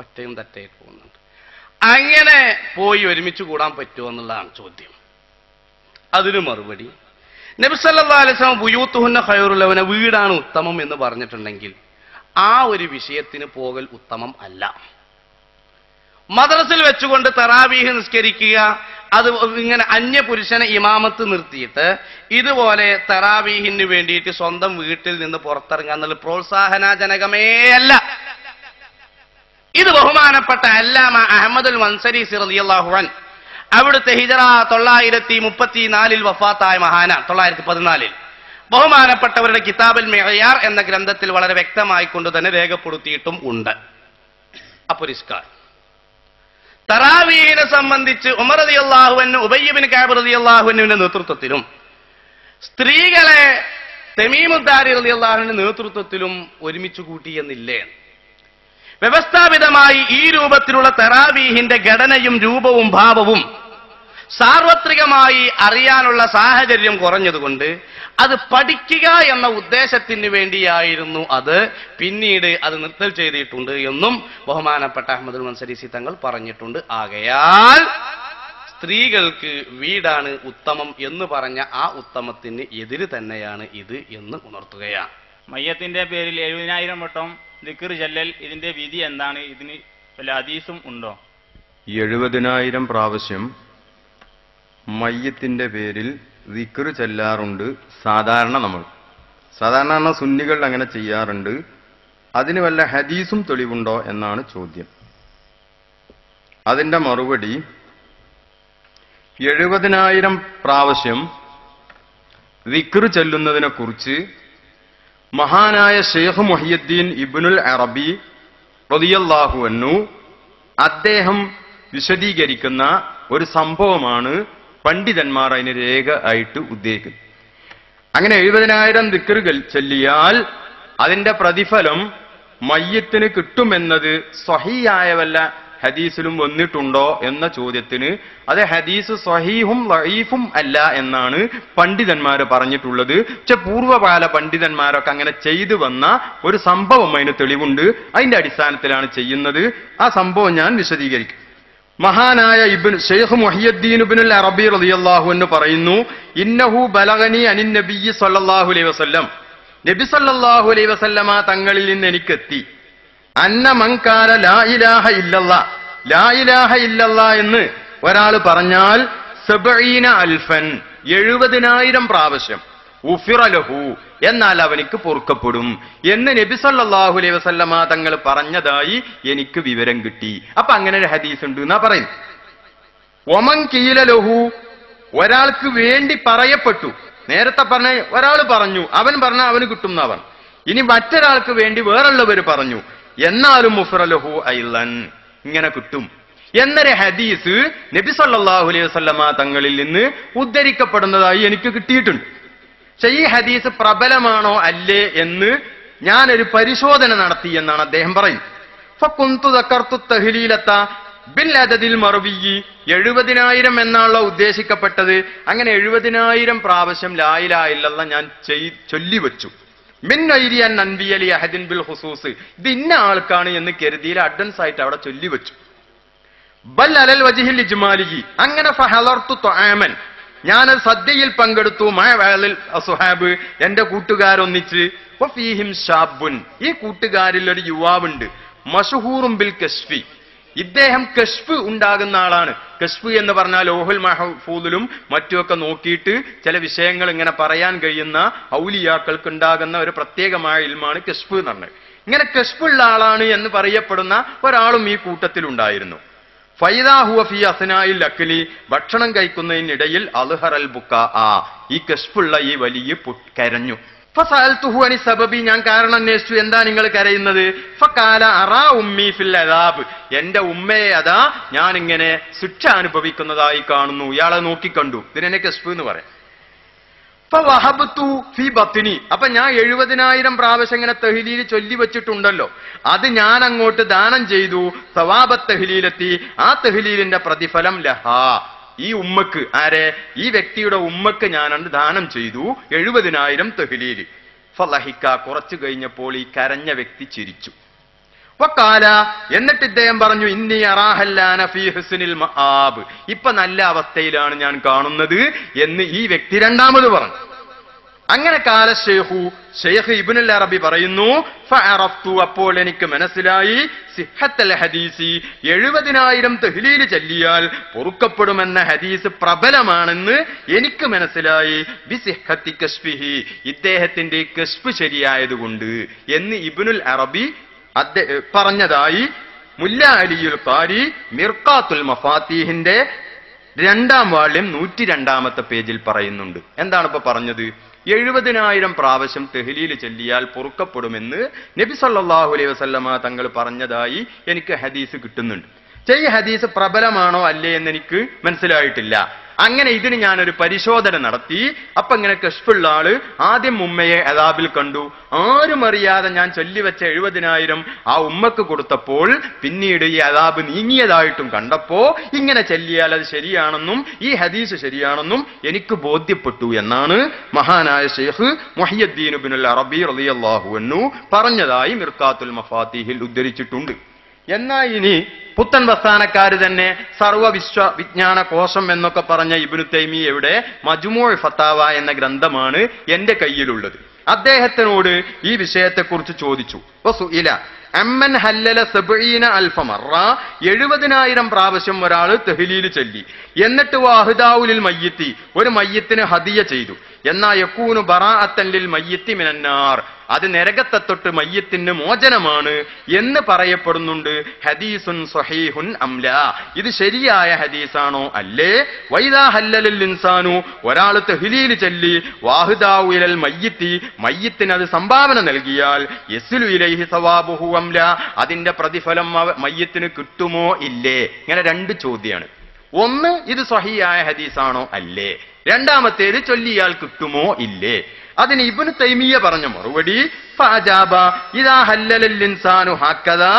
ഒറ്റയും തെറ്റായിട്ട് പോകുന്നുണ്ട്. അങ്ങനെ പോയി ഒരുമിച്ച് കൂടാൻ പറ്റുമോ എന്നുള്ളതാണ് ചോദ്യം. അതിന് മറുപടി, നബി സല്ലല്ലാഹു അലൈഹി വസല്ലം ബുയൂത്തുഹുന്ന ഖൈറുൽ ലഹുന്ന, വീടാണ് ഉത്തമം എന്ന് പറഞ്ഞിട്ടുണ്ടെങ്കിൽ ആ ഒരു വിഷയത്തിന് പോകൽ ഉത്തമം അല്ല. മദ്രസയിൽ വെച്ചുകൊണ്ട് തറാവീഹ് നിസ്കരിക്കുക, അത് ഇങ്ങനെ അന്യപുരുഷനെ ഇമാമത്ത് നിർത്തിയിട്ട് ഇതുപോലെ തറാവീഹിന് വേണ്ടിയിട്ട് സ്വന്തം വീട്ടിൽ നിന്ന് പുറത്തിറങ്ങുക എന്നുള്ളത് പ്രോത്സാഹനജനകമേ അല്ല. ഇത് ബഹുമാനപ്പെട്ട അല്ലാമ അഹ്മദുൽ മൻസരി റളിയല്ലാഹു അൻഹു, അവിടുത്തെ ഹിജറ 934 വഫാത്തായ മഹാന, 914 ബഹുമാനപ്പെട്ടവരുടെ കിതാബുൽ മിഅ്യാർ എന്ന ഗ്രന്ഥത്തിൽ വളരെ വ്യക്തമായിക്കൊണ്ട് തന്നെ രേഖപ്പെടുത്തിയിട്ടും ഉണ്ട്. അപരിഷ്കാരം തറാവീഹിനെ സംബന്ധിച്ച് ഉമർ റളിയല്ലാഹു അൻഹു, ഉബയ്യ് ഇബ്നു കഅബ് റളിയല്ലാഹു അൻഹുവിന്റെ നേതൃത്വത്തിലും സ്ത്രീകളെ തമീമുദ്ദാരി റളിയല്ലാഹു അൻഹുവിന്റെ നേതൃത്വത്തിലും ഒരുമിച്ച് കൂട്ടിയെന്നില്ലേ? വ്യവസ്ഥാപിതമായി ഈ രൂപത്തിലുള്ള തറാവീഹിന്റെ ഘടനയും രൂപവും ഭാവവും സാർവത്രികമായി അറിയാനുള്ള സാഹചര്യം കുറഞ്ഞതുകൊണ്ട് അത് പഠിക്കുക എന്ന ഉദ്ദേശത്തിന് വേണ്ടിയായിരുന്നു അത്. പിന്നീട് അത് നിർത്തൽ ചെയ്തിട്ടുണ്ട് എന്നും ബഹുമാനപ്പെട്ട അഹ്മദുൽ മൻസരി തങ്ങൾ പറഞ്ഞിട്ടുണ്ട്. ആകയാൽ സ്ത്രീകൾക്ക് വീടാണ് ഉത്തമം എന്ന് പറഞ്ഞ ആ ഉത്തമത്തിന് എതിര് തന്നെയാണ് ഇത് എന്ന് ഉണർത്തുകയാണ്. മയ്യത്തിന്റെ പേരിൽ 70,000 വട്ടം ദിക്ർ ചൊല്ലൽ, ഇതിന്റെ വിധി എന്താണ്? ഇതിന് വല്ല ഹദീസും ഉണ്ടോ? 70,000 പ്രാവശ്യം മയ്യത്തിന്റെ പേരിൽ ദിക്ർ ചെല്ലാറുണ്ട് സാധാരണ സുന്നികൾ അങ്ങനെ ചെയ്യാറുണ്ട്. അതിന് വല്ല ഹദീസും തെളിവുണ്ടോ എന്നാണ് ചോദ്യം. അതിന്റെ മറുപടി, 70,000 പ്രാവശ്യം ദിക്ർ ചെല്ലുന്നതിനെ കുറിച്ച് മഹാനായ ഷെയ്ഖ് മുഹിയുദ്ദീൻ ഇബ്നുൽ അറബി റളിയല്ലാഹു അൻഹു അദ്ദേഹം വിശദീകരിക്കുന്ന ഒരു സംഭവമാണ് പണ്ഡിതന്മാർ അതിന് രേഖ ആയിട്ട് ഉദ്ദേശിക്കുന്നത്. അങ്ങനെ 70,000 ദിക്റുകൾ ചൊല്ലിയാൽ അതിന്റെ പ്രതിഫലം മയ്യത്തിന് കിട്ടുമെന്നത് സ്വഹീഹായ വല്ല ഹദീസിലും വന്നിട്ടുണ്ടോ എന്ന ചോദ്യത്തിന് അത് ഹദീസ് സ്വഹീഹും ലഈഫും അല്ല എന്നാണ് പണ്ഡിതന്മാർ പറഞ്ഞിട്ടുള്ളത്. പക്ഷെ പൂർവ്വകാല പണ്ഡിതന്മാരൊക്കെ അങ്ങനെ ചെയ്തു വന്ന ഒരു സംഭവം അതിന് തെളിവുണ്ട്. അതിന്റെ അടിസ്ഥാനത്തിലാണ് ചെയ്യുന്നത്. ആ സംഭവം ഞാൻ വിശദീകരിക്കും. മഹാനായ ഷെയ്ഖ് മുഹിയുദ്ദീൻ ഇബ്നുൽ അറബി റളിയല്ലാഹു അൻഹു പറയുന്നു, ഇന്നഹു ബലഗനി അനിൻ നബിയ്യി സ്വല്ലല്ലാഹു അലൈഹി വസല്ലം, നബി സല്ലല്ലാഹു അലൈഹി വസല്ലമ തങ്ങളിൽ നിന്ന് എനിക്കെത്തി, അന്ന മൻകാന ലാ ഇലാഹ ഇല്ലല്ലാഹ്, ലാ ഇലാഹ ഇല്ലല്ലാഹ് എന്ന് ഒരാൾ പറഞ്ഞാൽ 70,000 പ്രാവശ്യം ഉഫിറ ലഹു, എന്നാൽ അവനിക്ക് പൊറുക്കപ്പെടും എന്ന് നബി സല്ലല്ലാഹു അലൈഹി വസല്ലമ തങ്ങൾ പറഞ്ഞതായി എനിക്ക് വിവരം കിട്ടി. അപ്പൊ അങ്ങനെ ഒരു ഹദീസ് ഉണ്ട് എന്നാ പറയുന്നു. ഒമൻ കീല ലഹു, ഒരാൾക്ക് വേണ്ടി പറയപ്പെട്ടു. നേരത്തെ പറഞ്ഞ ഒരാൾ പറഞ്ഞു, അവൻ പറഞ്ഞ അവന് കിട്ടും എന്നാ പറഞ്ഞു. ഇനി മറ്റൊരാൾക്ക് വേണ്ടി വേറുള്ളവർ പറഞ്ഞു, എന്നാലും ഉഫിറ ലഹു ഐലൻ, ഇങ്ങനെ കിട്ടും എന്നൊരു ഹദീസ് നബി സല്ലല്ലാഹു അലൈഹി വസല്ലമ തങ്ങളിൽ നിന്ന് ഉദ്ധരിക്കപ്പെടുന്നതായി എനിക്ക് കിട്ടിയിട്ടുണ്ട്. പക്ഷെ ഈ ഹദീസ് പ്രബലമാണോ അല്ലേ എന്ന് ഞാനൊരു പരിശോധന നടത്തി എന്നാണ് അദ്ദേഹം പറയുന്നത്. ഫകുന്തു ദക്കർതു തഹ്ലീലത ബിൽ അദദിൽ മർവിയ്യി, 70,000 എന്നാണല്ലോ ഉദ്ദേശിക്കപ്പെട്ടത്. അങ്ങനെ 70,000 പ്രാവശ്യം ലാ ഇലാഹ ഇല്ലല്ലാഹ് ഞാൻ ചൊല്ലിവെച്ചു. മിൻ ഐരിയൻ അൻബിയലി അഹദിൻ ബിൽ ഖുസൂസ്, ഇത് ഇന്ന ആൾക്കാണ് എന്ന് കരുതിയിൽ അഡ്വാൻസ് ആയിട്ട് അവിടെ ചൊല്ലിവെച്ചു. ബൽ അലൽ വജ്ഹിൽ ഇജ്മാലിഹി, അങ്ങനെ ഫഹലർതു തുആമൻ, ഞാൻ സദ്യയിൽ പങ്കെടുത്തു. മഅവലിൽ അസ്ഹാബ്, എന്റെ കൂട്ടുകാരൊന്നിച്ച്. വഫീഹിം ഷാബുൻ, ഈ കൂട്ടുകാരിൽ ഒരു യുവാവുണ്ട്. മശ്ഹൂറും ബിൽ കശ്ഫി, ഇദ്ദേഹം കശ്ഫ് ഉണ്ടാകുന്ന ആളാണ്. കശ്ഫ് എന്ന് പറഞ്ഞാൽ ലോഹുൽ മഹ്ഫൂദിലും മറ്റുമൊക്കെ നോക്കിയിട്ട് ചില വിഷയങ്ങൾ ഇങ്ങനെ പറയാൻ കഴിയുന്ന ഔലിയാക്കൾക്ക് ഉണ്ടാകുന്ന ഒരു പ്രത്യേകമായ ഇൽമാണ് കശ്ഫ് എന്ന് പറഞ്ഞത്. ഇങ്ങനെ കശ്ഫുള്ള ആളാണ് എന്ന് പറയപ്പെടുന്ന ഒരാളും ഈ കൂട്ടത്തിലുണ്ടായിരുന്നു. ഫൈദാ ഹുവ ഫീ അസ്നായിൽ അക്ലി, ഭക്ഷണം കഴിക്കുന്നതിനിടയിൽ അൽഹറൽ ബുക്കാ, ഈ കശ്ഫുള്ള ഈ വലിയ കരഞ്ഞു. ഫസഅൽതുഹു അനി സബബി, ഞാൻ കാരണം അന്വേഷിച്ചു, എന്താ നിങ്ങൾ കരയുന്നത്? ഫഖാല അറാ ഉമ്മി ഫിൽ അദാബ്, എന്റെ ഉമ്മയെ അതാ ഞാൻ ഇങ്ങനെ ശിക്ഷ അനുഭവിക്കുന്നതായി കാണുന്നു. ഇയാളെ നോക്കിക്കണ്ടു. ഇതിനെ കശ്ഫ് എന്ന് പറയാം. ഫവഹബ്തു ഫീ ബത്നി, അപ്പൊ ഞാൻ 70,000 പ്രാവശ്യം ഇങ്ങനെ തഹ്ലീൽ ചൊല്ലി വെച്ചിട്ടുണ്ടല്ലോ, അത് ഞാൻ അങ്ങോട്ട് ദാനം ചെയ്തു. സവാബത്ത് തഹ്ലീലെത്തി, ആ തഹ്ലീലിന്റെ പ്രതിഫലം ലഹാ, ഈ ഉമ്മക്ക്, ആരെ? ഈ വ്യക്തിയുടെ ഉമ്മക്ക് ഞാൻ ദാനം ചെയ്തു 70,000 തഹ്ലീൽ. ഫലഹിക്ക, കുറച്ചു കഴിഞ്ഞപ്പോൾ ഈ കരഞ്ഞ വ്യക്തി ചിരിച്ചു. വഖാല, എന്നിട്ട് ഇദ്ദേഹം പറഞ്ഞു, ഇന്നി അറാഹല്ലാന ഫീ ഹുസ്നിൽ മആബ്, ഇപ്പൊ നല്ല അവസ്ഥയിലാണ് ഞാൻ കാണുന്നത് എന്ന് ഈ വ്യക്തി രണ്ടാമത് പറഞ്ഞു. അങ്ങനെ കാല ഷെയ്ഖ് ഇബ്നുൽ അറബി പറയുന്നു, ഫഅറഫ്തു, അപ്പോൾ എനിക്ക് മനസ്സിലായി, സിഹ്ഹത്തുൽ ഹദീസി, 70,000 തഹ്ലീൽ ചൊല്ലിയാൽ പൊറുക്കപ്പെടുമെന്ന ഹദീസ് പ്രബലമാണെന്ന് എനിക്ക് മനസ്സിലായി. ബിസിഹ്ഹത്തി കശ്ഫിഹി, ഇദ്ദേഹത്തിന്റെ കശ്ഫ് ശരിയായതുകൊണ്ട് എന്ന് ഇബ്നുൽ അറബി പറഞ്ഞതായി മുല്ല അലിയുൽ ഖാരി മിർഖാത്തുൽ മഫാത്തീഹിന്റെ 2ാം വാള്യം 102ാമത്തെ പേജിൽ പറയുന്നുണ്ട്. എന്താണ് ഇപ്പൊ പറഞ്ഞത്? 70,000 പ്രാവശ്യം തഹ്ലീൽ ചൊല്ലിയാൽ പൊറുക്കപ്പെടുമെന്ന് നബി സല്ലല്ലാഹു അലൈഹി വസല്ലമ തങ്ങൾ പറഞ്ഞതായി എനിക്ക് ഹദീസ് കിട്ടുന്നുണ്ട്. ഈ ഹദീസ് പ്രബലമാണോ അല്ലേ എന്ന് എനിക്ക് മനസ്സിലായിട്ടില്ല. അങ്ങനെ ഇതിന് ഞാനൊരു പരിശോധന നടത്തി. അപ്പൊ ഇങ്ങനെ കശ്ഫുള്ള ആള് ആദ്യം ഉമ്മയെ അദാബിൽ കണ്ടു. ആരും അറിയാതെ ഞാൻ ചൊല്ലിവെച്ച 70,000 ആ ഉമ്മക്ക് കൊടുത്തപ്പോൾ പിന്നീട് ഈ അദാബ് നീങ്ങിയതായിട്ടും കണ്ടപ്പോ ഇങ്ങനെ ചൊല്ലിയാൽ അത് ശരിയാണെന്നും ഈ ഹദീസ് ശരിയാണെന്നും എനിക്ക് ബോധ്യപ്പെട്ടു എന്നാണ് മഹാനായ ഷെയ്ഖ് മുഹയ്യിദ്ദീൻ ഇബ്നുൽ അറബി റളിയല്ലാഹു അൻഹു പറഞ്ഞതായി മിർഖാത്തുൽ മഫാത്തീഹിൽ ഉദ്ധരിച്ചിട്ടുണ്ട്. എന്നാൽ ഇനി പുത്തൻ പ്രസ്ഥാനക്കാര് തന്നെ സർവവിശ്വവിജ്ഞാന കോശം എന്നൊക്കെ പറഞ്ഞ ഇബ്നു തൈമിയ്യയുടെ മജ്മൂഉ ഫത്താവ എന്ന ഗ്രന്ഥമാണ് എന്റെ കയ്യിലുള്ളത്. അദ്ദേഹത്തിനോട് ഈ വിഷയത്തെക്കുറിച്ച് ചോദിച്ചു. വസുഇല അമ്മൻ ഹല്ലല 70,000 മറ, 70,000 പ്രാവശ്യം ഒരാൾ തഹ്ലീൽ ചൊല്ലി, എന്നിട്ട് വാഹിദാവുലിൽ മയ്യിത്തി, ഒരു മയ്യത്തിന് ഹദിയ ചെയ്തു. എന്നാ യകൂനു ബറാഅത്തൻ ലിൽ മയ്യിത്തി മിനന്നാർ, അത് നരകത്തെ തൊട്ട് മയ്യത്തിന് മോചനമാണ് എന്ന് പറയപ്പെടുന്നുണ്ട്. ഹദീസുൻ സ്വഹീഹുൻ അംലാ, ഇത് ശരിയായ ഹദീസാണോ അല്ലേ? വൈദാ ഹല്ലലൽ ഇൻസാനു, ഒരാൾ തഹ്ലീൽ ചൊല്ലി വാഹിദാവുലിൽ മയ്യിത്തി, മയ്യത്തിന് അത് സംഭാവന നൽകിയാൽ യസ്ലു ഇലൈഹി സവാബുഹു അംലാ, അതിന്റെ പ്രതിഫലം മയ്യത്തിന് കിട്ടുമോ ഇല്ലേ? ഇങ്ങനെ 2 ചോദ്യമാണ്. ഒന്ന്, ഇത് സ്വഹീഹായ ഹദീസാണോ അല്ലേ? രണ്ടാമത്തേത്, ചൊല്ലിയാൽ കിട്ടുമോ ഇല്ലേ? അതിന് ഇബ്നു തൈമിയ്യ പറഞ്ഞ മറുപടി, ഫഅജാബ ഇദാ ഹല്ലലൽ ഇൻസാനു ഹക്കദാ,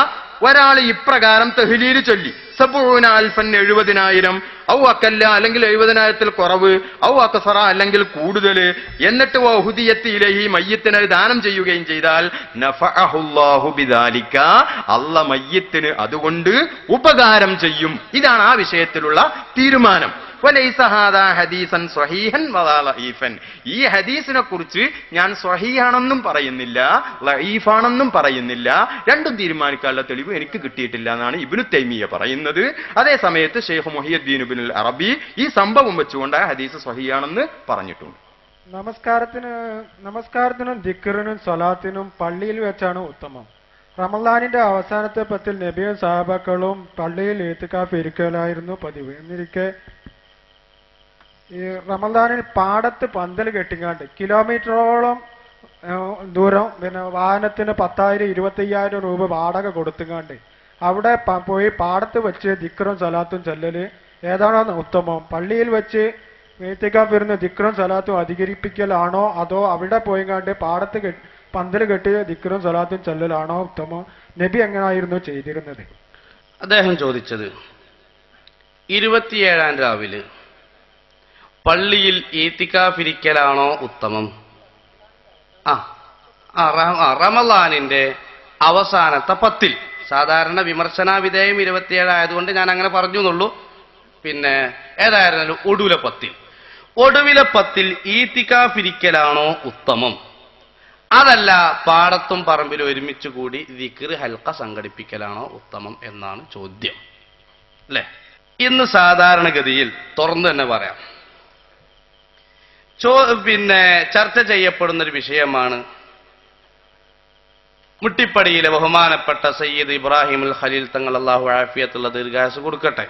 ഒരാൾ ഇപ്രകാരം തഹ്ലീൽ ചൊല്ലി 70,000 ഔ അക്കല്ല, അല്ലെങ്കിൽ 70,000 കുറവ്, ഔ അക്സറ, അല്ലെങ്കിൽ കൂടുതൽ, എന്നിട്ട് വഹുദിയത്തി ഇലൈഹി, മയ്യത്തിന് ദാനം ചെയ്യുകയും ചെയ്താൽ നഫഅഹുല്ലാഹു ബിദാലിക, അല്ലാഹ് മയ്യത്തിന് അതുകൊണ്ട് ഉപകാരം ചെയ്യും. ഇതാണ് ആ വിഷയത്തിലുള്ള തീരുമാനം. വലൈസ ഹാദാ ഹദീസൻ സ്വഹീഹൻ വലാ ലഈഫൻ, ഈ ഹദീസിനെ കുറിച്ച് ഞാൻ സ്വഹീഹാണെന്നും പറയുന്നില്ല ലഈഫാണെന്നും പറയുന്നില്ല. രണ്ടും തീരുമാനിക്കാനുള്ള തെളിവ് എനിക്ക് കിട്ടിയിട്ടില്ല എന്നാണ് ഇബ്നു തൈമിയ്യ പറയുന്നത്. അതേ സമയത്ത് ഷെയ്ഖ് മുഹയ്യിദ്ദീൻ ഇബ്നുൽ അറബി ഈ സംഭവം വെച്ചുകൊണ്ട് ആ ഹദീസ് സ്വഹീഹാണെന്ന് പറഞ്ഞിട്ടുണ്ട്. നമസ്കാരത്തിനും ദിക്റിനും സ്വലാത്തിനും പള്ളിയിൽ വെച്ചാണ് ഉത്തമം. റമളാനിന്റെ അവസാനത്തെ 10 നബിയും സഹാബാക്കളും പള്ളിയിൽ ഇത്തികാഫ് ഇരിക്കലായിരുന്നു പതിവ്. എന്നിരിക്കെ ഈ റമളാനിൽ പാടത്ത് പന്തൽ കെട്ടിങ്ങാണ്ട് കിലോമീറ്ററോളം ദൂരം, പിന്നെ വാഹനത്തിന് 10,000 25,000 രൂപ വാടക കൊടുത്തുങ്ങാണ്ട് അവിടെ പോയി പാടത്ത് വെച്ച് ദിക്റും സലാത്തും ചെല്ലല് ഏതാണോ ഉത്തമം? പള്ളിയിൽ വെച്ച് ഇത്തികാഫ് ഇരുന്ന് ദിക്റും സലാത്തും അധികരിപ്പിക്കലാണോ, അതോ അവിടെ പോയിങ്ങാണ്ട് പാടത്ത് പന്തൽ കെട്ടി ദിക്റും സലാത്തും ചെല്ലലാണോ ഉത്തമം? നബി എങ്ങനായിരുന്നു ചെയ്തിരുന്നത്? അദ്ദേഹം ചോദിച്ചത് 27-ാം രാവിലെ പള്ളിയിൽ ഈത്തിക്കാഫിരിക്കലാണോ ഉത്തമം? റമളാനിന്റെ അവസാനത്തെ 10, സാധാരണ വിമർശനാവിധേയം 27 ആയതുകൊണ്ട് ഞാൻ അങ്ങനെ പറഞ്ഞു എന്നുള്ളൂ. പിന്നെ ഏതായിരുന്നാലും ഒടുവിലെ 10 ഈത്തിക്കാഫിരിക്കലാണോ ഉത്തമം? അതല്ല പാടത്തും പറമ്പിലും ഒരുമിച്ച് കൂടി ദിക്ർ ഹൽക്ക സംഘടിപ്പിക്കലാണോ ഉത്തമം എന്നാണ് ചോദ്യം, അല്ലെ? ഇന്ന് സാധാരണഗതിയിൽ തുറന്നു തന്നെ പറയാം, പിന്നെ ചർച്ച ചെയ്യപ്പെടുന്ന ഒരു വിഷയമാണ് മുട്ടിപ്പടിയിലെ ബഹുമാനപ്പെട്ട സയ്യിദ് ഇബ്രാഹിമുൽ ഖലീൽ തങ്ങൾ, അല്ലാഹു ആഫിയത്തുള്ള ദീർഘായുസ്സ് കൊടുക്കട്ടെ,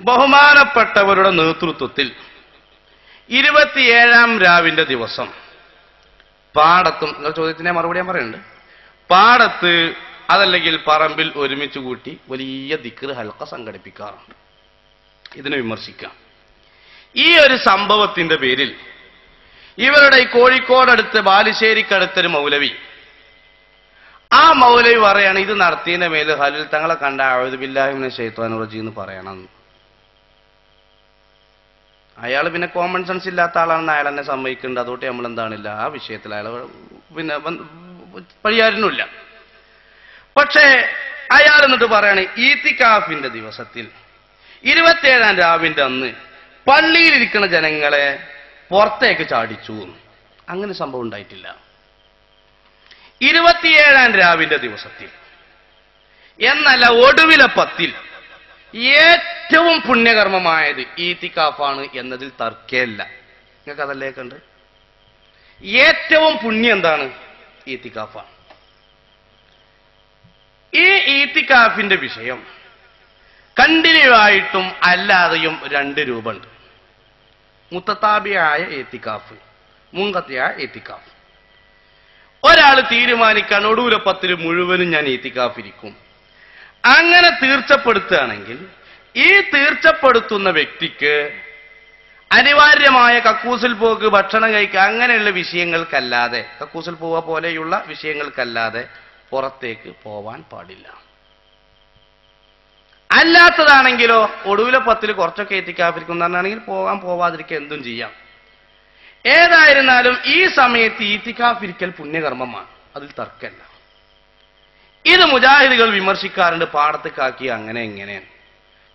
ബഹുമാനപ്പെട്ടവരുടെ നേതൃത്വത്തിൽ 27-ാം രാവിന്റെ ദിവസം പാടത്തും, നിങ്ങൾ ചോദ്യത്തിന് മറുപടി ഞാൻ പറയുന്നുണ്ട്, പാടത്ത് അതല്ലെങ്കിൽ പറമ്പിൽ ഒരുമിച്ച് കൂട്ടി വലിയ ദിക്ർ ഹൽക്ക സംഘടിപ്പിക്കാറുണ്ട്. ഇതിനെ വിമർശിക്കാം. ഈ ഒരു സംഭവത്തിന്റെ പേരിൽ ഇവരുടെ ഈ കോഴിക്കോടടുത്ത് ബാലുശ്ശേരിക്കടുത്തൊരു മൗലവി, ആ മൗലവി പറയാണ് ഇത് നടത്തിയതിന്റെ മേല് ഹലിൽ തങ്ങളെ കണ്ട അഊദു ബില്ലാഹി മിനശ് ശൈത്വാനിർ റജീം എന്ന് പറയണം. അയാൾ പിന്നെ കോമൺ സെൻസ് ഇല്ലാത്ത ആളാണെന്ന് അയാൾ എന്നെ സമ്മതിക്കുന്നുണ്ട്. അതുകൊണ്ട് നമ്മൾ എന്താണില്ല ആ വിഷയത്തിൽ അയാൾ പിന്നെ പരിഹാരമില്ല. പക്ഷേ അയാൾ എന്നിട്ട് പറയാണ് ഈത്തിക്കാഫിന്റെ ദിവസത്തിൽ 27-ാം രാവിന്റെ അന്ന് പള്ളിയിലിരിക്കുന്ന ജനങ്ങളെ പുറത്തേക്ക് ചാടിച്ചു. അങ്ങനെ സംഭവം ഉണ്ടായിട്ടില്ല. 27-ാം രാവിന്റെ ദിവസത്തിൽ എന്നല്ല ഒടുവിലെ 10-ൽ ഏറ്റവും പുണ്യകർമ്മമായത് ഈത്തിക്കാഫാണ് എന്നതിൽ തർക്കമില്ല. നിങ്ങൾക്ക് അതല്ലേ കണ്ട് ഏറ്റവും പുണ്യം എന്താണ്? ഈത്തിക്കാഫാണ്. ഈ ഈത്തിക്കാഫിന്റെ വിഷയം കണ്ടിന്യൂ ആയിട്ടും അല്ലാതെയും 2 രൂപമുണ്ട്. മുത്തതാബിയായ ഈത്തിക്കാഫ്, മുൻകത്തിയായ ഈത്തിക്കാഫ്. ഒരാൾ തീരുമാനിക്കാൻ ഒടുവിലെ 10 മുഴുവനും ഞാൻ ഈത്തിക്കാഫിരിക്കും. അങ്ങനെ തീർച്ചപ്പെടുത്തുകയാണെങ്കിൽ ഈ തീർച്ചപ്പെടുത്തുന്ന വ്യക്തിക്ക് അനിവാര്യമായ കക്കൂസിൽ പോക്ക്, ഭക്ഷണം കഴിക്കുക, അങ്ങനെയുള്ള വിഷയങ്ങൾക്കല്ലാതെ, കക്കൂസിൽ പോവുക പോലെയുള്ള വിഷയങ്ങൾക്കല്ലാതെ പുറത്തേക്ക് പോവാൻ പാടില്ല. അല്ലാത്തതാണെങ്കിലോ ഒടുവിലെ 10-ൽ കുറച്ചൊക്കെ ഈത്തിക്കാഫിരിക്കുന്നതാണെങ്കിൽ പോകാൻ പോവാതിരിക്കുക എന്തും ചെയ്യാം. ഏതായിരുന്നാലും ഈ സമയത്ത് ഈത്തിക്കാഫിരിക്കൽ പുണ്യകർമ്മമാണ്, അതിൽ തർക്കമല്ല. ഇത് മുജാഹിദുകൾ വിമർശിക്കാറുണ്ട്, പാടത്തേക്കാക്കി അങ്ങനെ എങ്ങനെയാണ്.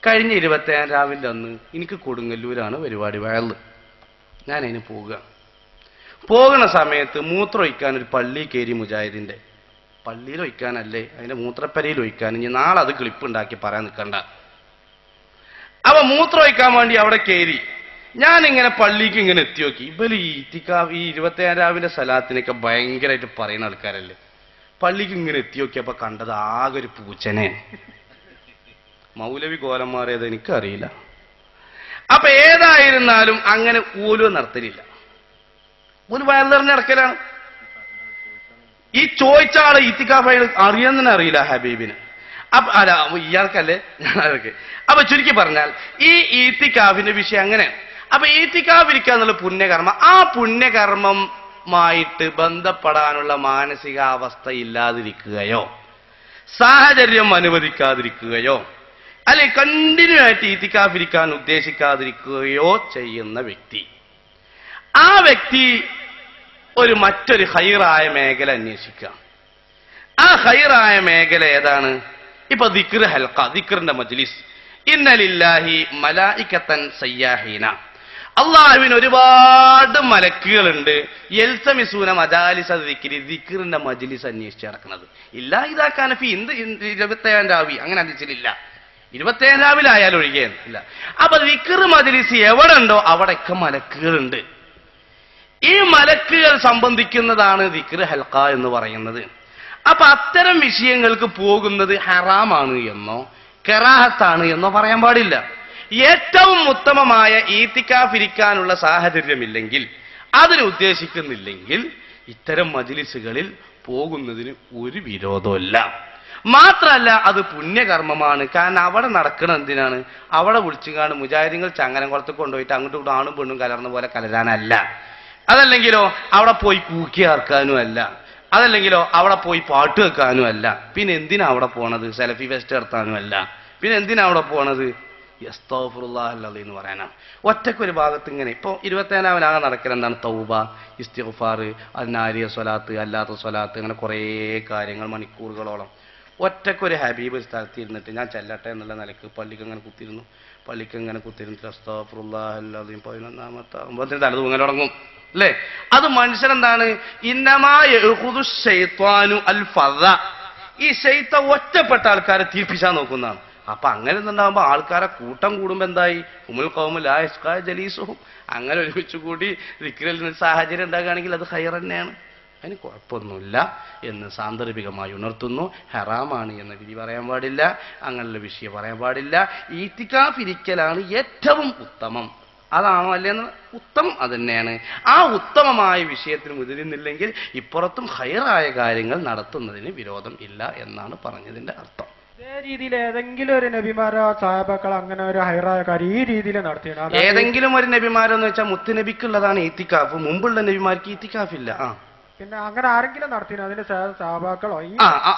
കഴിഞ്ഞ 27-ാം രാവിലെ അന്ന് എനിക്ക് കൊടുങ്ങല്ലൂരാണ് പരിപാടി, വയല്. ഞാൻ അതിന് പോകുന്ന സമയത്ത് മൂത്രം ഒഴിക്കാൻ ഒരു പള്ളി കയറി. മുജാഹിദിന്റെ പള്ളിയിൽ ഒഴിക്കാനല്ലേ, അതിന്റെ മൂത്രപ്പരയിൽ ഒഴിക്കാൻ. ഇനി നാളെ അത് ക്ലിപ്പ് ഉണ്ടാക്കി പറയാൻ നിൽക്കണ്ട. അപ്പൊ മൂത്രം ഒഴിക്കാൻ വേണ്ടി അവിടെ കയറി. ഞാനിങ്ങനെ പള്ളിക്ക് ഇങ്ങനെ എത്തി നോക്കി. ഇവര് ഈ 27-ാം രാവിലെ സലാത്തിനൊക്കെ ഭയങ്കരമായിട്ട് പറയുന്ന ആൾക്കാരല്ലേ. പള്ളിക്ക് ഇങ്ങനെ എത്തി നോക്കിയപ്പോ കണ്ടത് ആകെ ഒരു പൂച്ചനെ. മൗലവി കോലം മാറിയത് എനിക്കറിയില്ല. അപ്പൊ ഏതായിരുന്നാലും അങ്ങനെ ഓലോ നടത്തലില്ല. ഒരു വയറിലെറിഞ്ഞ് നടക്കലാണ്. ഈ ചോദിച്ച ആള് ഈത്തിക്കാഫ് അറിയാൻ അറിയില്ല ഹബീബിന്. അപ്പൊ അല്ല ഇയാൾക്കല്ലേ ഞാനതൊക്കെ. അപ്പൊ ചുരുക്കി പറഞ്ഞാൽ ഈ ഈത്തിക്കാഫിന്റെ വിഷയം അങ്ങനെയാണ്. അപ്പൊ ഈത്തിക്കാഫ് ഇരിക്കുക എന്നുള്ള പുണ്യകർമ്മം, ആ പുണ്യകർമ്മമായിട്ട് ബന്ധപ്പെടാനുള്ള മാനസികാവസ്ഥ ഇല്ലാതിരിക്കുകയോ സാഹചര്യം അനുവദിക്കാതിരിക്കുകയോ അല്ലെ കണ്ടിന്യൂ ആയിട്ട് ഈത്തിക്കാഫ് ഇരിക്കാൻ ഉദ്ദേശിക്കാതിരിക്കുകയോ ചെയ്യുന്ന വ്യക്തി, ആ വ്യക്തി മറ്റൊരു ഹൈറായ മേഖല അന്വേഷിക്കുക. ആ ഹൈറായ മേഖല ഏതാണ്? ഇപ്പൊ ദിക്ർ ഹൽഖ, ദിക്റിന്റെ മജ്ലിസ്. ഇന്നലില്ലാഹി മലായികത്തൻ സയ്യാഹീന, അള്ളാഹുവിന് ഒരുപാട് മലക്കുകളുണ്ട്. യൽതമിസൂന മജാലിസ ദിക്രി, ദിക്റിന്റെ മജ്ലിസ് അന്വേഷിച്ച് നടക്കുന്നത്. ഇല്ല ഇതാക്കാൻ ഫി എന്ത് 27-ാം രാവി അങ്ങനെ അന്വേഷിച്ചില്ല. 27-ാം രാവിലായാലും ഒഴികെയില്ല. അപ്പൊ ദിക്ർ മജ്ലിസ് എവിടെ ഉണ്ടോ അവിടെയൊക്കെ മലക്കുകളുണ്ട്. ഈ മലക്കുകൾ സംബന്ധിക്കുന്നതാണ് ദിക്ർ ഹൽഖ എന്ന് പറയുന്നത്. അപ്പൊ അത്തരം വിഷയങ്ങൾക്ക് പോകുന്നത് ഹറാമാണ് എന്നോ കറാഹത്താണ് എന്നോ പറയാൻ പാടില്ല. ഏറ്റവും ഉത്തമമായ ഈത്തിക്കാഫ് ഇരിക്കാനുള്ള സാഹചര്യമില്ലെങ്കിൽ, അതിന് ഉദ്ദേശിക്കുന്നില്ലെങ്കിൽ ഇത്തരം മജ്ലിസുകളിൽ പോകുന്നതിന് ഒരു വിരോധമില്ല. മാത്രമല്ല അത് പുണ്യകർമ്മമാണ്. കാരണം അവിടെ നടക്കണം എന്തിനാണ്? അവിടെ വിളിച്ചുകാണ് മുജാഹിദീങ്ങൾ ചങ്ങനംകുളത്ത് കൊണ്ടുപോയിട്ട് അങ്ങോട്ടും ഇങ്ങോട്ടും ആണും പെണ്ണും കലർന്ന പോലെ കലരാനല്ല. അതല്ലെങ്കിലോ അവിടെ പോയി കൂക്കി ആർക്കാനും അല്ല. അതല്ലെങ്കിലോ അവിടെ പോയി പാട്ട് വെക്കാനും അല്ല. പിന്നെ എന്തിനാ അവിടെ പോണത്? സെൽഫി ഫെസ്റ്റ് നടത്താനും അല്ല. പിന്നെ എന്തിനാ അവിടെ പോണത്? യസ്തഗ്ഫിറുല്ലാഹ് എന്ന് പറയാനാണ്. ഒറ്റക്കൊരു ഭാഗത്ത് ഇങ്ങനെ ഇപ്പൊ 27-ാമനാകെ നടക്കൽ എന്താണ്? തൗബ, ഇസ്തിഗ്ഫാർ, അന്നാരിയ സ്വലാത്ത്, അല്ലാത്ത സ്വലാത്ത്, അങ്ങനെ കുറേ കാര്യങ്ങൾ മണിക്കൂറുകളോളം ഒറ്റക്കൊരു ഹബീബ് സ്ഥലത്തിരുന്നിട്ട് ഞാൻ ചെല്ലട്ടെ എന്നുള്ള നിലക്ക് പള്ളിക്ക് അങ്ങനെ കുത്തിരുന്നിട്ട് അസ്തഗ്ഫിറുല്ലാഹ് 11-ാമത്തെ തല തൂങ്ങൽ തുടങ്ങും അല്ലേ? അത് മനുഷ്യനെന്താണ്? ഇന്നമാ യഖുദു ശൈത്വാനു അൽ ഫദ, ഈ ശൈത്താൻ ഒറ്റപ്പെട്ട ആൾക്കാരെ തീർപ്പിച്ചാൻ നോക്കുന്നതാണ്. അപ്പൊ അങ്ങനെ ഉണ്ടാകുമ്പോ ആൾക്കാരെ കൂട്ടം കൂടുമ്പോ എന്തായി? ഉമുൽ ഖൗമു ലാ യസ്ഖാ ജലീസുഹും, അങ്ങനെ ഒരുമിച്ച് കൂടി ദിക്റിൽ സാഹചര്യം ഉണ്ടാകുകയാണെങ്കിൽ അത് ഖൈർ തന്നെയാണ്, അതിന് കുഴപ്പമൊന്നുമില്ല എന്ന് സാന്ദർഭികമായി ഉണർത്തുന്നു. ഹറാമാണ് എന്ന വിധി പറയാൻ പാടില്ല, അങ്ങനെയുള്ള വിഷയം പറയാൻ പാടില്ല. ഈത്തിക്കാഫ് ഇരിക്കലാണ് ഏറ്റവും ഉത്തമം. അതാണോ അല്ലേന്ന് ഉത്തമം അത് തന്നെയാണ്. ആ ഉത്തമമായ വിഷയത്തിന് മുതിരുന്നില്ലെങ്കിൽ ഇപ്പുറത്തും ഹൈറായ കാര്യങ്ങൾ നടത്തുന്നതിന് വിരോധം ഇല്ല എന്നാണ് പറഞ്ഞതിന്റെ അർത്ഥം. ഇതേ രീതിയിൽ ഏതെങ്കിലും ഒരു നബിമാരോ സാഹബക്കൾ അങ്ങനെ ഒരു ഹൈറായ കാര്യം ഈ രീതിയിൽ നടത്തിയാണ്. ഏതെങ്കിലും ഒരു നബിമാരെന്ന് വെച്ചാൽ മുത്തുനബിക്കുള്ളതാണ് ഈത്തിക്കാഫ്, മുമ്പുള്ള നബിമാർക്ക് ഈത്തിക്കാഫില്ല. പിന്നെ അങ്ങനെ ആരെങ്കിലും നടത്തിയാണ് അതിന്റെ സാഹബക്കളോ?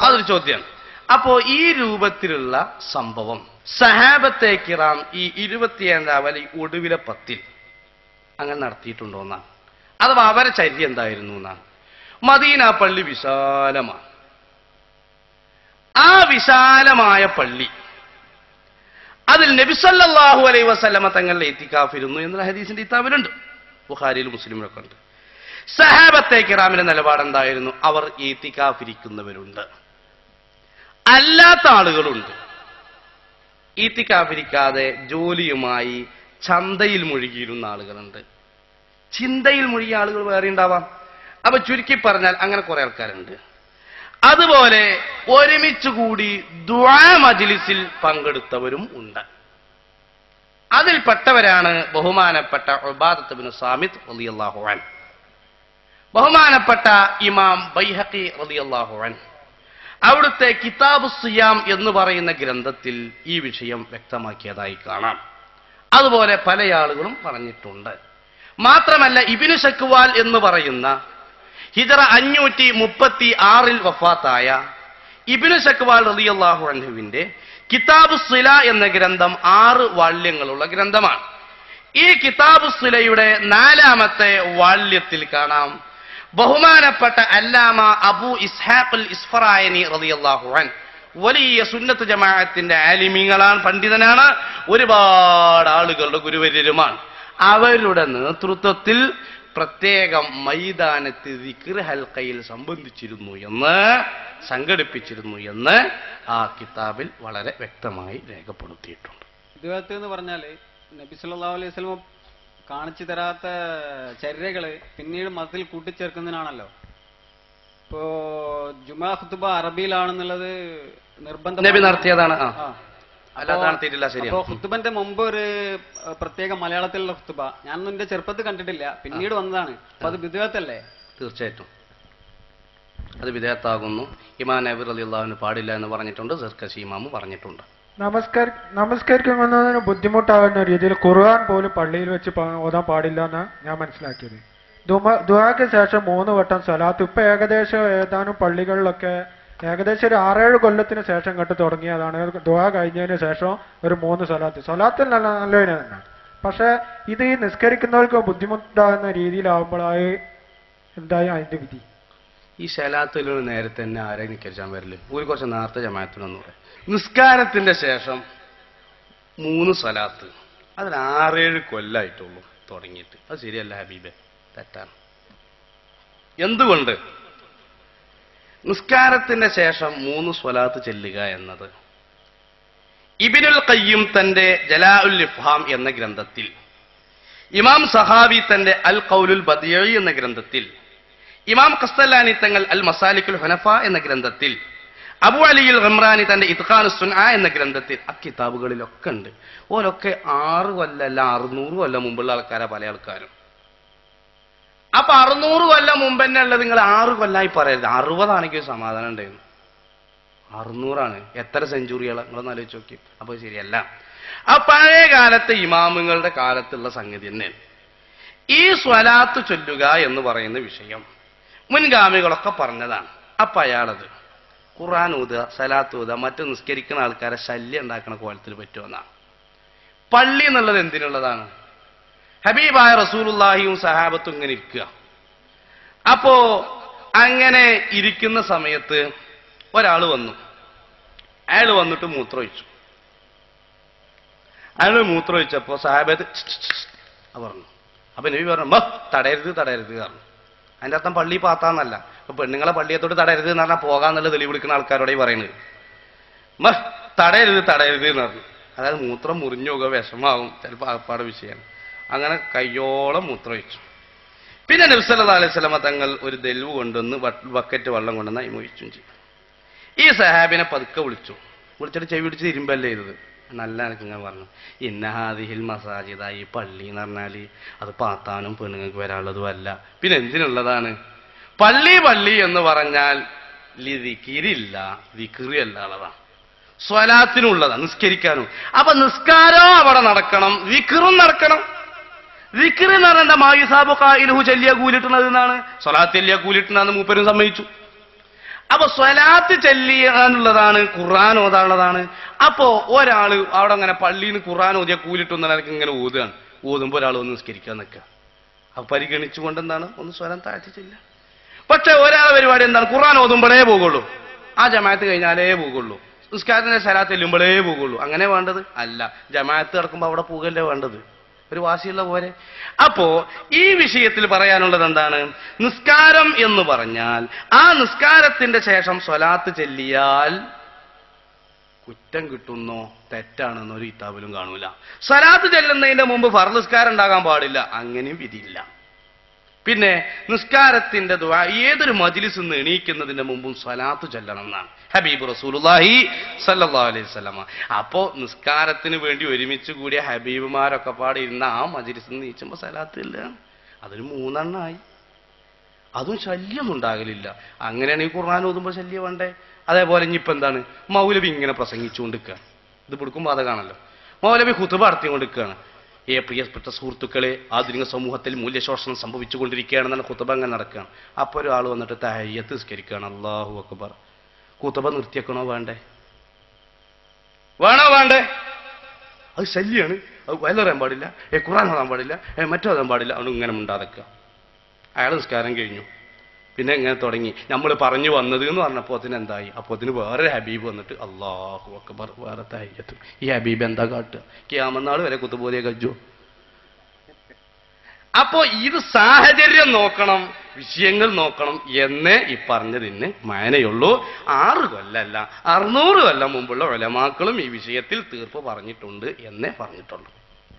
അതൊരു ചോദ്യമാണ്. അപ്പോ ഈ രൂപത്തിലുള്ള സംഭവം സഹാബത്തെ കിറാം ഈ 27 ഒടുവിലെ 10 അങ്ങനെ നടത്തിയിട്ടുണ്ടോ എന്നാണ്. അഥവാ അവരെ ചര്യ എന്തായിരുന്നു എന്നാണ്. മദീന പള്ളി വിശാലമാണ്. ആ വിശാലമായ പള്ളി അതിൽ നബി സല്ലല്ലാഹു അലൈഹി വസല്ലമ തങ്ങളുടെ ഇത്തിക്കാഫിരുന്നു എന്നുള്ള ഹദീസിന്റെ കിതാബിലുണ്ട്, ബുഖാരിയിലും മുസ്ലിമിലൊക്കെ ഉണ്ട്. സഹാബത്തെ കിറാമിന്റെ നിലപാടെന്തായിരുന്നു? അവർ ഇത്തിക്കാഫിരിക്കുന്നവരുണ്ട്, അല്ലാത്ത ആളുകളുണ്ട്. ഈത്തിക്കാഫിരിക്കാതെ ജോലിയുമായി ചന്തയിൽ മുഴുകിയിരുന്ന ആളുകളുണ്ട്, ചിന്തയിൽ മുഴുകിയ ആളുകൾ വേറെ ഉണ്ടാവാം. അപ്പൊ ചുരുക്കി പറഞ്ഞാൽ അങ്ങനെ കുറെ ആൾക്കാരുണ്ട്. അതുപോലെ ഒരുമിച്ച് കൂടി ദുആ മജ്ലിസിൽ പങ്കെടുത്തവരും ഉണ്ട്. അതിൽപ്പെട്ടവരാണ് ബഹുമാനപ്പെട്ട ഉബാദത്ത് ബിൻ സാമിത് റളിയല്ലാഹു അൻഹു, ബഹുമാനപ്പെട്ട ഇമാം ബൈഹഖി റളിയല്ലാഹു അൻഹു. അവിടുത്തെ കിതാബ് സിയാം എന്ന് പറയുന്ന ഗ്രന്ഥത്തിൽ ഈ വിഷയം വ്യക്തമാക്കിയതായി കാണാം. അതുപോലെ പല ആളുകളും പറഞ്ഞിട്ടുണ്ട്. മാത്രമല്ല ഇബ്നു ശക്വാൽ എന്ന് പറയുന്ന ഹിജറ 536 വഫാത്തായ ഇബ്നു ശക്വാൽ റളിയല്ലാഹു അൻഹുവിന്റെ കിതാബ് സില എന്ന ഗ്രന്ഥം 6 വാള്യങ്ങളുള്ള ഗ്രന്ഥമാണ്. ഈ കിതാബ് സിലയുടെ 4ാമത്തെ വാള്യത്തിൽ കാണാം ബഹുമാനപ്പെട്ട അല്ലാമ അബൂ ഇസ്ഹാഖ് അൽ ഇസ്ഫറായനി റളിയല്ലാഹു അൻഹു വലിയ സുന്നത്ത് ജമാഅത്തിന്റെ ആലിമീങ്ങളാണ്, പണ്ഡിതനാണ്, ഒരുപാട് ആളുകളുടെ ഗുരുവര്യരുമാണ്. അവരുടെ നേതൃത്വത്തിൽ പ്രത്യേകം മൈതാനത്ത് ദിക്ർ ഹൽഖയിൽ സംഘടിപ്പിച്ചിരുന്നു എന്ന് ആ കിതാബിൽ വളരെ വ്യക്തമായി രേഖപ്പെടുത്തിയിട്ടുണ്ട്. ഇദ്ദേഹത്തെ എന്ന് പറഞ്ഞാല് നബി സല്ലല്ലാഹു അലൈഹി വസല്ലം കാണിച്ചു തരാത്ത ചര്യകള് പിന്നീട് മതത്തിൽ കൂട്ടിച്ചേർക്കുന്നതിനാണല്ലോ. ഇപ്പോ ജുമാ ഖുതുബ അറബിയിലാണെന്നുള്ളത് നിർബന്ധം നബി നടത്തിയതാണ്. അല്ലാതെ നടത്തിയിട്ടില്ല. ശരിയാണ്. അപ്പോ ഖുതുബന്റെ മുമ്പ് ഒരു പ്രത്യേക മലയാളത്തിലുള്ള ഖുതുബ ഞാനൊന്നും എന്റെ ചെറുപ്പത്തിൽ കണ്ടിട്ടില്ല, പിന്നീട് വന്നതാണ്. അപ്പൊ അത് ബിദ്അത്തല്ലേ? തീർച്ചയായിട്ടും അത് ബിദ്അത്താകുന്നു. ഇമാം നബി റളിയല്ലാഹു അൻഹു പാടില്ല എന്ന് പറഞ്ഞിട്ടുണ്ട്, സർക്കശി ഇമാം പറഞ്ഞിട്ടുണ്ട്. നമസ്കരിക്കുന്നതിന് ബുദ്ധിമുട്ടാകുന്ന രീതിയിൽ ഖുർആൻ പോലും പള്ളിയിൽ വെച്ച് ഓതാൻ പാടില്ല എന്നാണ് ഞാൻ മനസ്സിലാക്കിയത്. ദുആക്ക് ശേഷം 3 വട്ടം സലാത്ത് ഇപ്പൊ ഏകദേശം ഏതാനും പള്ളികളിലൊക്കെ ഏകദേശം ഒരു 6-7 കൊല്ലത്തിന് ശേഷം കണ്ടു തുടങ്ങിയതാണ്. ദുആ കഴിഞ്ഞതിന് ശേഷം ഒരു 3 സലാത്തിൽ നല്ലതിന് തന്നെ. പക്ഷെ ഇത് ഈ നിസ്കരിക്കുന്നവർക്ക് ബുദ്ധിമുട്ടാകുന്ന രീതിയിലാവുമ്പോഴായി എന്തായി അതിന്റെ വിധി? ഈ സലാത്തിൽ നേരത്തെ തന്നെ ആരെ നിസ്കരിച്ചാൻ വരില്ല, ഒരു കുറച്ച് നേരത്തെ ജമാഅത്തിനൊന്നും പറയും. നിസ്കാരത്തിന്റെ ശേഷം 3 സലാത്ത് അതിൽ 6-7 കൊല്ലായിട്ടുള്ളൂ തുടങ്ങിയിട്ട്. അത് ശരിയല്ല ഹബീബെ, തെറ്റാണ്. എന്തുകൊണ്ട്? നിസ്കാരത്തിന്റെ ശേഷം 3 സ്വലാത്ത് ചെല്ലുക എന്നത് ഇബ്നുൽ ഖയ്യിം തന്റെ ജലാഉൽ ഇഫ്ഹാം എന്ന ഗ്രന്ഥത്തിൽ, ഇമാം സഹാബി തന്റെ അൽ ഖൗലുൽ ബദിഈ എന്ന ഗ്രന്ഥത്തിൽ, ഇമാം ഖസ്തലാനി തങ്ങൾ അൽ മസാലിക്കുൽ ഹുനഫ എന്ന ഗ്രന്ഥത്തിൽ, അബു അലിയുൽ ഗംറാനി തന്റെ ഇത്ഖാനുസ് സുൻആ എന്ന ഗ്രന്ഥത്തിൽ, ആ കിതാബുകളിലൊക്കെ ഉണ്ട്. ഓരൊക്കെ 6 കൊല്ലമല്ല 600 കൊല്ലം മുമ്പുള്ള ആൾക്കാരാ പല ആൾക്കാരും. അപ്പൊ 600 കൊല്ലം മുമ്പ് തന്നെ ഉള്ളത് നിങ്ങൾ 6 കൊല്ലായി പറയരുത്. 60 ആണെങ്കിൽ സമാധാനം ഉണ്ടായിരുന്നു. 600 എത്ര സെഞ്ചുറികളാണ് നിങ്ങളൊന്ന് ആലോചിച്ച് നോക്കി. അപ്പൊ ശരിയല്ല. ആ പഴയ കാലത്തെ ഇമാമുകളുടെ കാലത്തുള്ള സംഗതി തന്നെ ഈ സ്വലാത്ത് ചൊല്ലുക എന്ന് പറയുന്ന വിഷയം മുൻഗാമികളൊക്കെ പറഞ്ഞതാണ്. അപ്പൊ അയാളത് ഖുർആൻ ഓതുക, സലാത്ത് ഓതുക, മറ്റു നിസ്കരിക്കുന്ന ആൾക്കാരെ ശല്യം ഉണ്ടാക്കുന്ന കോലത്തിൽ പറ്റുമെന്നാണ്. പള്ളി എന്നുള്ളത് എന്തിനുള്ളതാണ്? ഹബീബായ റസൂലുള്ളാഹിയും സഹാബത്തും ഇങ്ങനെ ഇരിക്കുക. അപ്പോ അങ്ങനെ ഇരിക്കുന്ന സമയത്ത് ഒരാൾ വന്നു. അയാൾ വന്നിട്ട് മൂത്രമൊഴിച്ചു. അയാൾ മൂത്രമൊഴിച്ചപ്പോ സഹാബത്ത് പറഞ്ഞു. അപ്പൊ നബി പറഞ്ഞു തടയരുത് പറഞ്ഞു. അതിന്റെ അർത്ഥം പള്ളി പാത്താന്നല്ല. അപ്പൊ പെണ്ണുങ്ങളെ പള്ളിയത്തോട് തടയരുത് എന്ന് പറഞ്ഞാൽ പോകാന്നുള്ള തെളിവ് വിളിക്കുന്ന ആൾക്കാരോടെ പറയുന്നത്. തടയരുത് എന്ന് പറഞ്ഞു. അതായത് മൂത്രം മുറിഞ്ഞു പോകുക, വിഷമാവും, ചിലപ്പോൾ ആപ്പാട് വിഷയമാണ്. അങ്ങനെ കയ്യോളം മൂത്രമൊഴിച്ചു. പിന്നെ നബി സല്ലല്ലാഹു അലൈഹി വസല്ലമ തങ്ങൾ ഒരു ദൽവ് കൊണ്ടുവന്ന് ബക്കറ്റ് വെള്ളം കൊണ്ടുവന്ന് അയിമൊഴിച്ചും ചെയ്തു. ഈ സഹാബിനെ പതുക്കെ വിളിച്ചിട്ട് ചെവി പിടിച്ച് തിരുമ്പല്ലേ ചെയ്തത്. നല്ല എനിക്ക് ഇങ്ങനെ പറഞ്ഞു, ഇന്നഹാദിഹിൽ മസാജിദ, ഈ പള്ളി എന്ന് പറഞ്ഞാൽ അത് പാത്താനും പെണ്ണുങ്ങൾക്ക് വരാനുള്ളതും അല്ല, പിന്നെ എന്തിനുള്ളതാണ്? പള്ളി എന്ന് പറഞ്ഞാൽ ദിക്റില്ല, ദിക്റി അല്ലാതാണ്, സ്വലാത്തിനുള്ളതാണ്, നിസ്കരിക്കാനും. അപ്പൊ നിസ്കാരം അവിടെ നടക്കണം, ദിക്റും നടക്കണം. ദിക്ർ എന്ന് പറഞ്ഞാൽ മായിസാബു ഖായിലുഹു ചൊല്ലിയ കൂലിട്ടുന്നത് എന്നാണ്, സ്വലാത്ത് ചൊല്ലിയ കൂലിട്ടുന്നതെന്ന് മൂപ്പരും സമ്മതിച്ചു. അപ്പൊ സ്വലാത്ത് ചൊല്ലിയാനുള്ളതാണ്, ഖുർആൻ ഓതാനുള്ളതാണ്. അപ്പോ ഒരാള് അവിടെ അങ്ങനെ പള്ളിയിൽ നിന്ന് ഖുർആൻ ഓതിയ കൂലിട്ടുന്ന നിലക്ക് ഇങ്ങനെ ഓതുകയാണ്. ഓതുമ്പോൾ ഒരാൾ ഒന്ന് നിസ്കരിക്കാൻ നിൽക്കുക. അപ്പൊ പരിഗണിച്ചുകൊണ്ട് എന്താണ്, ഒന്ന് സ്വരം താഴ്ത്തിച്ചില്ല. പക്ഷെ ഒരാളെ പരിപാടി എന്താണ്, ഖുർആൻ ഓതുമ്പോഴേ പോകുള്ളൂ, ആ ജമാഅത്ത് കഴിഞ്ഞാലേ പോകുള്ളൂ, നിസ്കാരത്തിന്റെ സ്വലാത്ത് ചെല്ലുമ്പോഴേ പോകുള്ളൂ. അങ്ങനെ വേണ്ടത് അല്ല. ജമാഅത്ത് നടക്കുമ്പോൾ അവിടെ പോകല്ലേ വേണ്ടത്, ഒരു വാശിയുള്ള പോലെ. അപ്പോ ഈ വിഷയത്തിൽ പറയാനുള്ളത് എന്താണ്, നിസ്കാരം എന്ന് പറഞ്ഞാൽ ആ നിസ്കാരത്തിന്റെ ശേഷം സ്വലാത്ത് ചെല്ലിയാൽ കുറ്റം കിട്ടുന്നോ തെറ്റാണെന്നോ ഒരു കിതാബിലും കാണൂല. സ്വലാത്ത് ചെല്ലുന്നതിന്റെ മുമ്പ് ഫർള് നിസ്കാരം ഉണ്ടാകാൻ പാടില്ല, അങ്ങനെയും വിധിയില്ല. പിന്നെ നിസ്കാരത്തിന്റെ ദുആ ഏതൊരു മജ്ലിസിൽ നിന്ന് എണീക്കുന്നതിന്റെ മുമ്പും സ്വലാത്ത് ചൊല്ലണം എന്നാണ് ഹബീബ് റസൂലുള്ളാഹി സ്വല്ലല്ലാഹു അലൈഹി വസല്ലമ. അപ്പോ നിസ്കാരത്തിന് വേണ്ടി ഒരുമിച്ച് കൂടിയ ഹബീബുമാരൊക്കെ പാടി ഇരുന്ന ആ മജ്ലിസിൽ നിന്ന് നീച്ചുമ്പോ സ്വലാത്ത് ഇല്ല, അതൊരു 3 എണ്ണമായി. അതും ശല്യമൊന്നും ഉണ്ടാകലില്ല. അങ്ങനെയാണെങ്കിൽ ഖുർആൻ ഓതുമ്പോൾ ശല്യം വേണ്ടേ? അതേപോലെ ഇനിയിപ്പോ എന്താണ്, മൗലവി ഇങ്ങനെ പ്രസംഗിച്ചുകൊണ്ടിരിക്കുക, ഇത് പിടിക്കും ബാധകാണല്ലോ. മൗലവി ഖുതുബ നടത്തിക്കൊണ്ടിരിക്കുകയാണ്. പ്രിയപ്പെട്ട സുഹൃത്തുക്കളെ, ആധുനിക സമൂഹത്തിൽ മൂല്യശോഷണം സംഭവിച്ചുകൊണ്ടിരിക്കുകയാണെന്നാണ് ഖുതുബ അങ്ങനെ നടക്കുകയാണ്. അപ്പോൾ ഒരാൾ വന്നിട്ട് തഹയ്യത്ത് നിസ്കരിക്കുകയാണ്, അല്ലാഹു അക്ബർ. ഖുതുബ നിർത്തിയേക്കണോ വേണ്ടേ? വേണ്ടേ? അത് ശല്യാണ്, അത് വയലറിയാൻ പാടില്ല, ഖുർആൻ ഓതാൻ പാടില്ല, മറ്റോതാൻ പാടില്ല, അതുകൊണ്ട് ഇങ്ങനെ മുണ്ടാതെക്കുക. അയാൾ നിസ്കാരം കഴിഞ്ഞു. പിന്നെ ഇങ്ങനെ തുടങ്ങി നമ്മൾ പറഞ്ഞു വന്നത് എന്ന് പറഞ്ഞപ്പോൾ അതിന് എന്തായി, അപ്പോൾ അതിന് വേറെ ഹബീബ് വന്നിട്ട് അല്ലാഹു അക്ബർ, വേറെ തഹയ്യത്ത്. ഈ ഹബീബ് എന്താ കാട്ടുക? ഖിയാമത്ത് നാൾ വരെ കുത്തുബോധിയെ കജ്ജോ? അപ്പോ ഇത് സാഹചര്യം നോക്കണം, വിഷയങ്ങൾ നോക്കണം എന്നേ ഈ പറഞ്ഞതിന് മാനയുള്ളൂ. 6 കൊല്ലല്ല 600 കൊല്ലം മുമ്പുള്ള ഉലമാക്കളും ഈ വിഷയത്തിൽ തീർപ്പ് പറഞ്ഞിട്ടുണ്ട് എന്നേ പറഞ്ഞിട്ടുള്ളൂ.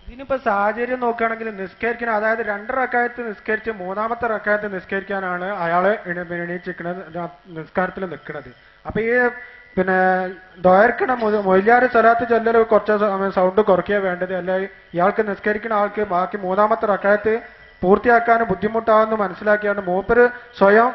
ഇതിനിപ്പോ സാഹചര്യം നോക്കുകയാണെങ്കിൽ നിസ്കരിക്കണം, അതായത് 2 റക്അത്ത് നിസ്കരിച്ച് 3ാമത്തെ റക്അത്ത് നിസ്കരിക്കാനാണ് അയാള് എണീച്ചിരിക്കുന്നത്, നിസ്കാരത്തിൽ നിൽക്കുന്നത്. അപ്പൊ ഈ പിന്നെ ദോയർക്കണ മൊയ്യാർ സ്വലാത്ത് ചൊല്ലൽ കുറച്ച് സമയം സൗണ്ട് കുറയ്ക്കുക വേണ്ടത്, അല്ല ഇയാൾക്ക് നിസ്കരിക്കുന്ന ആൾക്ക് ബാക്കി 3ാമത്തെ റക്അത്ത് പൂർത്തിയാക്കാനും ബുദ്ധിമുട്ടാണെന്ന് മനസ്സിലാക്കിയാണ് മൂപ്പര് സ്വയം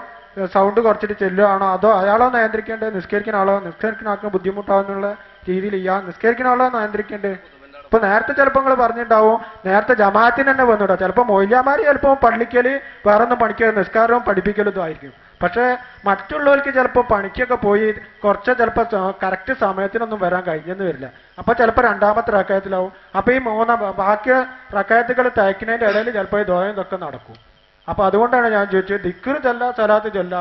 സൗണ്ട് കുറച്ചിട്ട് ചെല്ലുകയാണോ, അതോ അയാളോ നിയന്ത്രിക്കേണ്ടത്, നിസ്കരിക്കുന്ന ആളോ? നിസ്കരിക്കുന്ന ആൾക്ക് ബുദ്ധിമുട്ടാവുന്നുള്ള രീതിയിൽ ഇയാൾ നിസ്കരിക്കുന്ന ആളോ നിയന്ത്രിക്കേണ്ടത്? ഇപ്പൊ നേരത്തെ ചിലപ്പോൾ നിങ്ങൾ പറഞ്ഞിട്ടുണ്ടാവും, നേരത്തെ ജമാഅത്തിന് തന്നെ വന്നിട്ടോ, ചിലപ്പോൾ മൊയ്യാമാര് ചിലപ്പോൾ പള്ളിക്കല് വേറൊന്നും പണിക്കല് നിസ്കാരവും പഠിപ്പിക്കലും ആയിരിക്കും. പക്ഷെ മറ്റുള്ളവർക്ക് ചിലപ്പോൾ പണിക്കൊക്കെ പോയി കുറച്ച് ചിലപ്പോൾ കറക്റ്റ് സമയത്തിനൊന്നും വരാൻ കഴിഞ്ഞെന്ന് വരില്ല. അപ്പൊ ചിലപ്പോൾ 2ാമത്തെ റക്അത്തിലാവും. അപ്പൊ ഈ ബാക്കി റക്അത്തുകൾ തയ്ക്കുന്നതിന്റെ ഇടയിൽ ചിലപ്പോൾ ഈ ദുആയും ഇതൊക്കെ നടക്കും. അപ്പൊ അതുകൊണ്ടാണ് ഞാൻ ചോദിച്ചത്, ദിക്ർ ചൊല്ല സ്വലാത്ത് ചൊല്ല,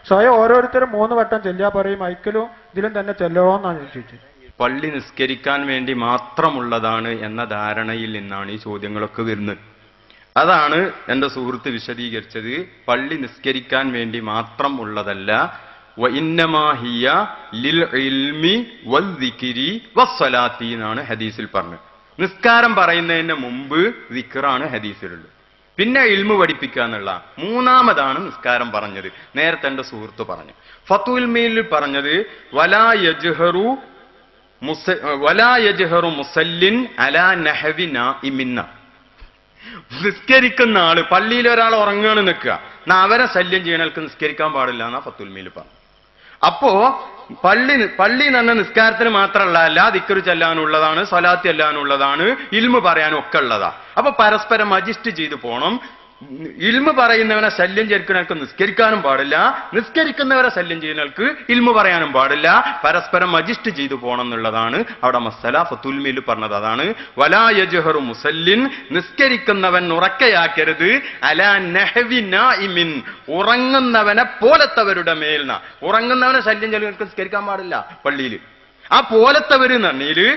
സ്വയം ഓരോരുത്തരും 3 വട്ടം ചെല്ലിയാ പറയും, മൈക്കിലും ഇതിലും തന്നെ ചെല്ലുമോ എന്നാണ് ഞാൻ ചോദിച്ചത്. പള്ളി നിസ്കരിക്കാൻ വേണ്ടി മാത്രമുള്ളതാണ് എന്ന ധാരണയിൽ നിന്നാണ് ഈ ചോദ്യങ്ങളൊക്കെ വരുന്നത്. അതാണ് എൻ്റെ സുഹൃത്ത് വിശദീകരിച്ചത്. പള്ളി നിസ്കരിക്കാൻ വേണ്ടി മാത്രം ഉള്ളതല്ല, വഇന്നമാ ഹിയ ലിൽ ഇൽമി വദ്ദിക്രി വസ്സലാത്തി എന്നാണ് ഹദീസിൽ പറഞ്ഞത്. നിസ്കാരം പറയുന്നതിന് മുമ്പ് ദിക്റാണ് ഹദീസിലുള്ളത്. പിന്നെ ഇൽമു പഠിപ്പിക്കുക എന്നുള്ള 3ാമതാണ് നിസ്കാരം പറഞ്ഞത്. നേരത്തെ എൻ്റെ സുഹൃത്ത് പറഞ്ഞു. ഫത്തുൽ മീനിൽ പറഞ്ഞത് വലാ യജ്ഹറു മുസല്ലിൻ അലാ നഹവി നാഇമിന്ന. നിസ്കരിക്കുന്ന ആള് പള്ളിയിൽ ഒരാൾ ഉറങ്ങാണ് നിൽക്കുക, എന്നാ അവരെ ശല്യം ചെയ്യണവർക്ക് നിസ്കരിക്കാൻ പാടില്ല എന്നാ ഫത്തുൽ മീൽ പറഞ്ഞു. അപ്പോ പള്ളി തന്നെ നിസ്കാരത്തിന് മാത്രമല്ല, ദിക്ർ ചെല്ലാനുള്ളതാണ്, സ്വലാത്ത് ചെല്ലാനുള്ളതാണ്, ഇൽമു പറയാനും ഒക്കെ ഉള്ളതാ. അപ്പൊ പരസ്പരം അഡ്ജസ്റ്റ് ചെയ്ത് പോണം. ഇൽമു പറയുന്നവനെ ശല്യം ചെയ്യുന്നവർക്ക് നിസ്കരിക്കാനും പാടില്ല, നിസ്കരിക്കുന്നവരെ ശല്യം ചെയ്യുന്നവർക്ക് ഇൽമു പറയാനും പാടില്ല. പരസ്പരം അഡ്ജസ്റ്റ് ചെയ്തു പോകണം എന്നുള്ളതാണ് അവിടെ മസല. ഫത്തുൽ മീൽ പറഞ്ഞത് അതാണ്. വലാ യജ്ഹറു മുസല്ലിൻ, നിസ്കരിക്കുന്നവൻ ഉറക്കയാക്കരുത്, അലാ നഹവി നാഇമിൻ, ഉറങ്ങുന്നവനെ പോലത്തവരുടെ മേൽന. ഉറങ്ങുന്നവനെ ശല്യം ചെയ്യുന്നവർക്ക് നിസ്കരിക്കാൻ പാടില്ല പള്ളിയിൽ. ആ പോലത്തവര് നന്നീല്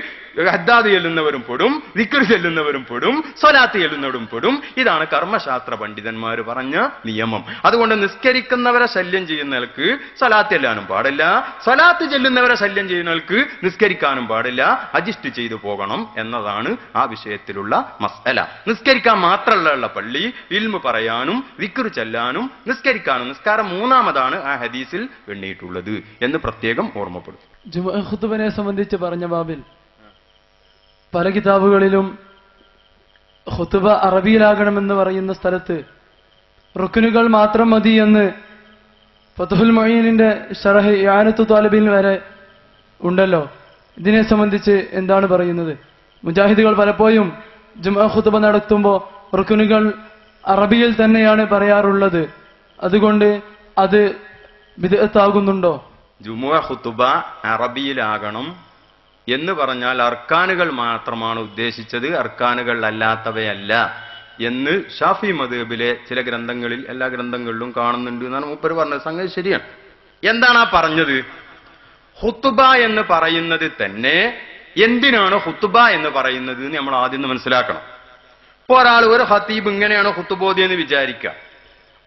ഹദ്ദാദ് ചെല്ലുന്നവരും പെടും, ദിക്ർ ചെല്ലുന്നവരും പെടും, സ്വലാത്ത് ചെല്ലുന്നവരും പെടും. ഇതാണ് കർമ്മശാസ്ത്ര പണ്ഡിതന്മാർ പറഞ്ഞ നിയമം. അതുകൊണ്ട് നിസ്കരിക്കുന്നവരെ ശല്യം ചെയ്യുന്നവർക്ക് സ്വലാത്ത് ചെല്ലാനും പാടില്ല, സ്വലാത്ത് ചെല്ലുന്നവരെ ശല്യം ചെയ്യുന്നവർക്ക് നിസ്കരിക്കാനും പാടില്ല. അഡ്ജസ്റ്റ് ചെയ്തു പോകണം എന്നതാണ് ആ വിഷയത്തിലുള്ള മസ്അല. നിസ്കരിക്കാൻ മാത്രമുള്ള പള്ളി ഇൽമു പറയാനും ദിക്ർ ചെല്ലാനും നിസ്കരിക്കാനും, നിസ്കാരം 3ാമതാണ് ആ ഹദീസിൽ എണ്ണിയിട്ടുള്ളത് എന്ന് പ്രത്യേകം ഓർമ്മപ്പെടുത്തും. ജുമുഅ ഖുതുബനെ സംബന്ധിച്ച് പറഞ്ഞ ബാബിൽ പല കിതാബുകളിലും ഖുതുബ അറബിയിലാകണമെന്ന് പറയുന്ന സ്ഥലത്ത് റുക്നുകൾ മാത്രം മതി എന്ന് ഫത്ഹുൽ മുഈനിന്റെ ശറഹ് ഇആനത്തു ത്വാലിബിൻ വരെ ഉണ്ടല്ലോ. ഇതിനെ സംബന്ധിച്ച് എന്താണ് പറയുന്നത്? മുജാഹിദുകൾ പലപ്പോഴും ജുമുഅ ഖുതുബ നടത്തുമ്പോൾ റുക്നുകൾ അറബിയിൽ തന്നെയാണ് പറയാറുള്ളത്. അതുകൊണ്ട് അത് ബിദ്അത്താകുന്നുണ്ടോ? ജുമുഅ ഖുതുബ അറബിയിലാകണം എന്ന് പറഞ്ഞാൽ അർക്കാനുകൾ മാത്രമാണ് ഉദ്ദേശിച്ചത്, അർക്കാനുകൾ അല്ലാത്തവയല്ല എന്ന് ഷാഫി മദ്ഹബിലെ ചില ഗ്രന്ഥങ്ങളിൽ, എല്ലാ ഗ്രന്ഥങ്ങളിലും കാണുന്നുണ്ട് എന്നാണ് മൂപ്പര് പറഞ്ഞത്. സംഗതി ശരിയാണ്. എന്താണ് ആ പറഞ്ഞത്? ഖുതുബ എന്ന് പറയുന്നത് തന്നെ എന്തിനാണ് ഖുതുബ എന്ന് പറയുന്നത് എന്ന് നമ്മൾ ആദ്യം മനസ്സിലാക്കണം. ഇപ്പൊ ഒരാൾ ഒരു ഖതീബ് ഇങ്ങനെയാണ് ഖുതുബോദി എന്ന് വിചാരിക്കുക.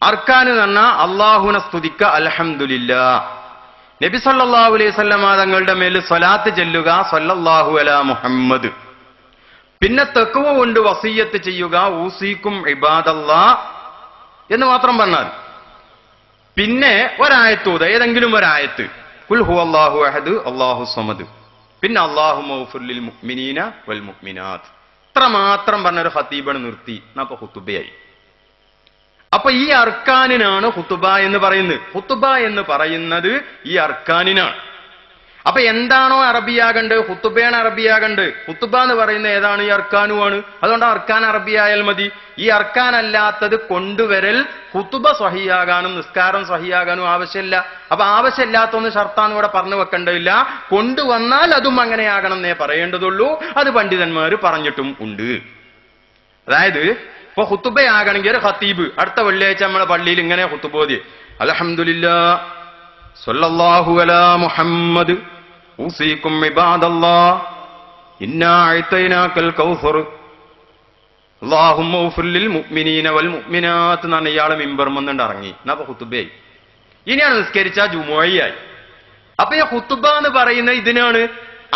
അർക്കാൻ എന്ന് പറഞ്ഞാൽ അള്ളാഹുവിനെ സ്തുതിക്ക, അൽഹംദുലില്ലാ, നബി സല്ലല്ലാഹു അലൈഹി വസല്ലമ തങ്ങളുടെ മേൽ സ്വലാത്ത് ചെല്ലുക, സല്ലല്ലാഹു അലാ മുഹമ്മദ്, പിന്നെ തഖ്വ കൊണ്ട് വസിയ്യത്ത് ചെയ്യുക, ഊസീക്കും ഇബാദല്ലാ എന്ന് മാത്രം പറഞ്ഞാൽ. പിന്നെ ഒരായത്തൂത, ഏതെങ്കിലും ഒരായത്ത്, ഖുൽ ഹുവല്ലാഹു അഹദ് അല്ലാഹു സമദ്, പിന്നെ അല്ലാഹുമ്മ ഗ്ഫിർ ലിൽ മുഅ്മിനീന വൽ മുഅ്മിനാത്ത്, ഇത്ര മാത്രം പറഞ്ഞൊരു ഖതീബാണ് നിർത്തി. അപ്പൊ ഖുതുബയായി. അപ്പൊ ഈ അർക്കാനിനാണ് ഖുതുബ എന്ന് പറയുന്നത്. ഖുതുബ എന്ന് പറയുന്നത് ഈ അർക്കാനിനാണ്. അപ്പൊ എന്താണോ അറബിയാകേണ്ടത്, ഖുതുബയാണ് അറബിയാകേണ്ടത്. ഖുതുബ എന്ന് പറയുന്നത് ഏതാണ്? ഈ അർക്കാനുമാണ്. അതുകൊണ്ട് അർക്കാൻ അറബിയായാൽ മതി. ഈ അർക്കാൻ അല്ലാത്തത് കൊണ്ടുവരൽ ഖുതുബ സ്വഹിയാകാനും നിസ്കാരം സ്വഹിയാകാനും ആവശ്യമില്ല. അപ്പൊ ആവശ്യമില്ലാത്തൊന്ന് ഷർത്താന്ന് ഇവിടെ പറഞ്ഞു വെക്കേണ്ടതില്ല. കൊണ്ടുവന്നാൽ അതും അങ്ങനെയാകണം എന്നേ പറയേണ്ടതുള്ളൂ. അത് പണ്ഡിതന്മാര് പറഞ്ഞിട്ടും ഉണ്ട്. അതായത് ഇപ്പൊ ഖുതുബയാകണമെങ്കിൽ ഒരു ഖതീബ് അടുത്ത വെള്ളിയാഴ്ച നമ്മളെ പള്ളിയിൽ ഇങ്ങനെ ഖുതുബോദി, അൽഹംദുലില്ലാ സ്വല്ലല്ലാഹു അലാ മുഹമ്മദ് ഊസീക്കും ഇബാദല്ലാഹ് ഇന്നാ അഅ്തൈനാകൽ കൗസർ അല്ലാഹുമ്മ ഗ്ഫിർ ലിൽ മുഅ്മിനീന വൽ മുഅ്മിനാത്ത് എന്നാണ് ഇയാളെ മിമ്പർ വന്നിട്ട് ഇറങ്ങി. എന്നാ ഖുതുബയായി. ഇനിയാണ് നിസ്കരിച്ച ജുമുഅയായി. അപ്പൊ ഈ ഖുതുബ എന്ന് പറയുന്ന ഇതിനാണ്.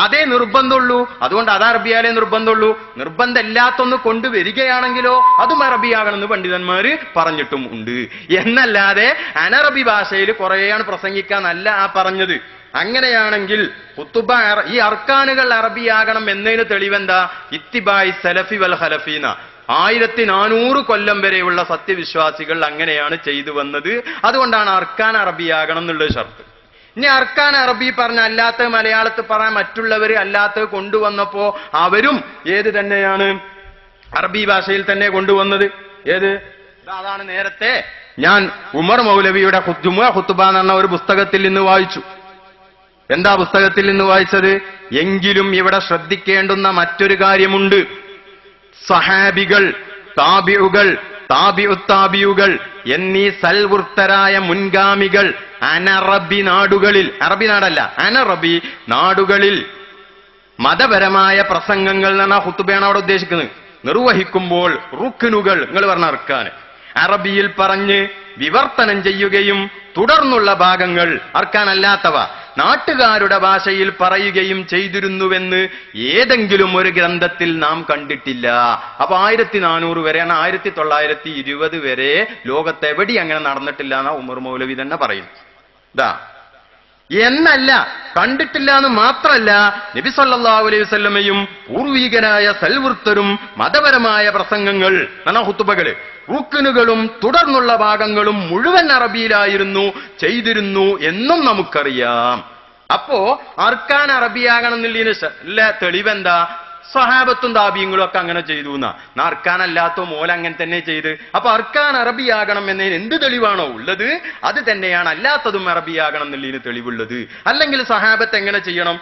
അതേ നിർബന്ധമുള്ളൂ. അതുകൊണ്ട് അത് അറബിയാലേ നിർബന്ധമുള്ളൂ. നിർബന്ധമില്ലാത്തൊന്ന് കൊണ്ടുവരികയാണെങ്കിലോ അതും അറബിയാകണമെന്ന് പണ്ഡിതന്മാര് പറഞ്ഞിട്ടും ഉണ്ട്. എന്നല്ലാതെ അനറബി ഭാഷയിൽ കുറേയാണ് പ്രസംഗിക്കാന്നല്ല ആ പറഞ്ഞത്. അങ്ങനെയാണെങ്കിൽ ഖുതുബ ഈ അർക്കാനുകൾ അറബിയാകണം എന്നതിന് തെളിവെന്താ? ഇത്തിബായി സലഫി വൽ ഖലഫീന, 1400 കൊല്ലം വരെയുള്ള സത്യവിശ്വാസികൾ അങ്ങനെയാണ് ചെയ്തു വന്നത്. അതുകൊണ്ടാണ് അർക്കാൻ അറബിയാകണം എന്നുള്ളത് ഷർത്ത്. ഇനി അർക്കാൻ അറബി പറഞ്ഞ അല്ലാത്ത മലയാളത്തിൽ പറയാൻ മറ്റുള്ളവർ അല്ലാത്ത കൊണ്ടുവന്നപ്പോ അവരും ഏത് തന്നെയാണ്? അറബി ഭാഷയിൽ തന്നെ കൊണ്ടുവന്നത്. ഏത്? അതാണ് നേരത്തെ ഞാൻ ഉമർ മൗലവിയുടെ ജുമുഅ ഖുതുബ എന്ന് പറഞ്ഞ ഒരു പുസ്തകത്തിൽ നിന്ന് വായിച്ചു. എന്താ പുസ്തകത്തിൽ നിന്ന് വായിച്ചത്? എങ്കിലും ഇവിടെ ശ്രദ്ധിക്കേണ്ടുന്ന മറ്റൊരു കാര്യമുണ്ട്. സഹാബികൾ, താബിഉകൾ, താബിഉത്താബിയുകൾ എന്നീ സൽവൃത്തരായ മുൻഗാമികൾ അനറബി നാടുകളിൽ, അറബി നാടല്ല അനറബി നാടുകളിൽ മതപരമായ പ്രസംഗങ്ങൾ എന്നാണ് ഖുതുബയാണ് അവിടെ ഉദ്ദേശിക്കുന്നത്. നിർവഹിക്കുമ്പോൾ റുക്നുകൾ, നിങ്ങൾ പറഞ്ഞ അർക്കാൻ, അറബിയിൽ പറഞ്ഞ് വിവർത്തനം ചെയ്യുകയും തുടർന്നുള്ള ഭാഗങ്ങൾ അർക്കാനല്ലാത്തവ നാട്ടുകാരുടെ ഭാഷയിൽ പറയുകയും ചെയ്തിരുന്നുവെന്ന് ഏതെങ്കിലും ഒരു ഗ്രന്ഥത്തിൽ നാം കണ്ടിട്ടില്ല. അപ്പൊ 1400 വരെയാണ്, 1920 വരെ ലോകത്തെവിടെ അങ്ങനെ നടന്നിട്ടില്ല എന്നാ ഉമർ മൗലവി തന്നെ പറയുന്നു. എന്നല്ല, കണ്ടിട്ടില്ല എന്ന് മാത്രമല്ല, നബി സല്ലല്ലാഹു അലൈഹി വസല്ലമയും പൂർവികരായ സൽവൃത്തരും മതപരമായ പ്രസംഗങ്ങൾ എന്നാ ഖുതുബകള്, റുക്നുകളും തുടർന്നുള്ള ഭാഗങ്ങളും മുഴുവൻ അറബിയിലായിരുന്നു ചെയ്തിരുന്നു എന്നും നമുക്കറിയാം. അപ്പോ അർക്കാൻ അറബിയാകണം എന്നുള്ളതിന് തെളിവെന്താ? സഹാബത്തും താബിയങ്ങളും ഒക്കെ അങ്ങനെ ചെയ്തു എന്നാ. അർക്കാനല്ലാത്ത മോല അങ്ങനെ തന്നെ ചെയ്ത്. അപ്പൊ അർക്കാൻ അറബിയാകണം എന്നതിന് എന്ത് തെളിവാണോ ഉള്ളത് അത് തന്നെയാണ് അല്ലാത്തതും അറബിയാകണം എന്നുള്ളതിന് തെളിവുള്ളത്. അല്ലെങ്കിൽ സഹാബത്ത് എങ്ങനെ ചെയ്യണം?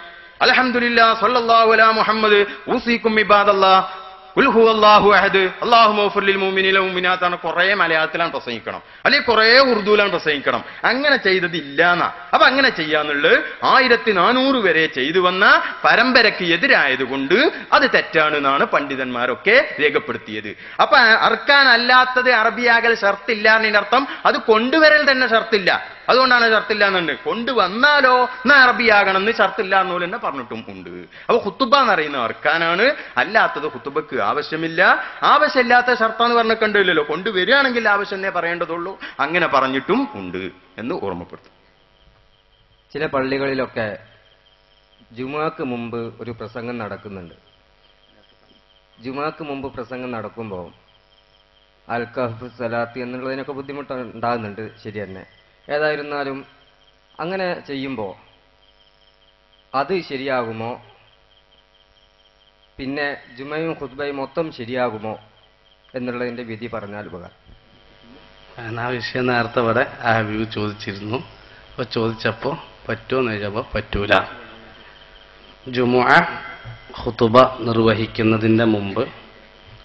അൽഹംദുലില്ലാ സ്വല്ലല്ലാഹു അലാ മുഹമ്മദ് ഊസീക്കും ഇബാദല്ലാഹ് ഖുൽ ഹുവല്ലാഹു അഹദ് അല്ലാഹുമ്മ ഗ്ഫിർ ലിൽ മുഅ്മിനീന വൽ മുഅ്മിനാത്ത് കുറെ മലയാളത്തിലാണ് പ്രസംഗിക്കണം, അല്ലെങ്കിൽ കുറെ ഉറുദുവിലാണ് പ്രസംഗിക്കണം. അങ്ങനെ ചെയ്തതില്ലാന്നാ. അപ്പൊ അങ്ങനെ ചെയ്യാന്നുള്ളത് 1400 വരെ ചെയ്തു വന്ന പരമ്പരയ്ക്ക് എതിരായതുകൊണ്ട് അത് തെറ്റാണെന്നാണ് പണ്ഡിതന്മാരൊക്കെ രേഖപ്പെടുത്തിയത്. അപ്പൊ അർക്കാൻ അല്ലാത്തത് അറബിയാകൽ ഷർത്തില്ല എന്നതിന്റെ അർത്ഥം അത് കൊണ്ടുവരൽ തന്നെ ഷർത്തില്ല. അതുകൊണ്ടാണ് ഷർത്തില്ല എന്നുണ്ട്. കൊണ്ടുവന്നാലോ എന്നാ അറബിയാകണം എന്ന് ഷർത്തില്ല എന്നുപോലെ തന്നെ പറഞ്ഞിട്ടും ഉണ്ട്. അപ്പൊ ഖുതുബ എന്ന് പറയുന്ന അർക്കാനാണ്, അല്ലാത്തത് ഖുതുബക്ക് ആവശ്യമില്ല. ആവശ്യമില്ലാത്ത ഷർത്താന്ന് പറഞ്ഞിട്ടുണ്ടല്ലോ, കൊണ്ടുവരികയാണെങ്കിൽ ആവശ്യമേ പറയേണ്ടതുള്ളൂ. അങ്ങനെ പറഞ്ഞിട്ടും ഉണ്ട് എന്ന് ഓർമ്മപ്പെടുത്തും. ചില പള്ളികളിലൊക്കെ ജുമുഅക്ക് മുമ്പ് ഒരു പ്രസംഗം നടക്കുന്നുണ്ട്. ജുമാക്ക് മുമ്പ് പ്രസംഗം നടക്കുമ്പോൾ അൽ കഹ്ഫ് സലാത്ത് എന്നുള്ളതിനൊക്കെ ബുദ്ധിമുട്ട് ഉണ്ടാകുന്നുണ്ട്, ശരി തന്നെ. ഏതായിരുന്നാലും അങ്ങനെ ചെയ്യുമ്പോൾ അത് ശരിയാകുമോ? പിന്നെ ജുമയും ഖുത്ബയും മൊത്തം ശരിയാകുമോ എന്നുള്ളതിന്റെ വിധി പറഞ്ഞാൽ ഉപകാരം. ആ വിഷയം നേരത്തെ ഇവിടെ ആ വ്യൂ ചോദിച്ചിരുന്നു. അപ്പൊ ചോദിച്ചപ്പോൾ പറ്റുമെന്ന് ചോദിച്ചപ്പോൾ പറ്റൂല. ജുമുഅ ഖുതുബ നിർവഹിക്കുന്നതിന്റെ മുമ്പ്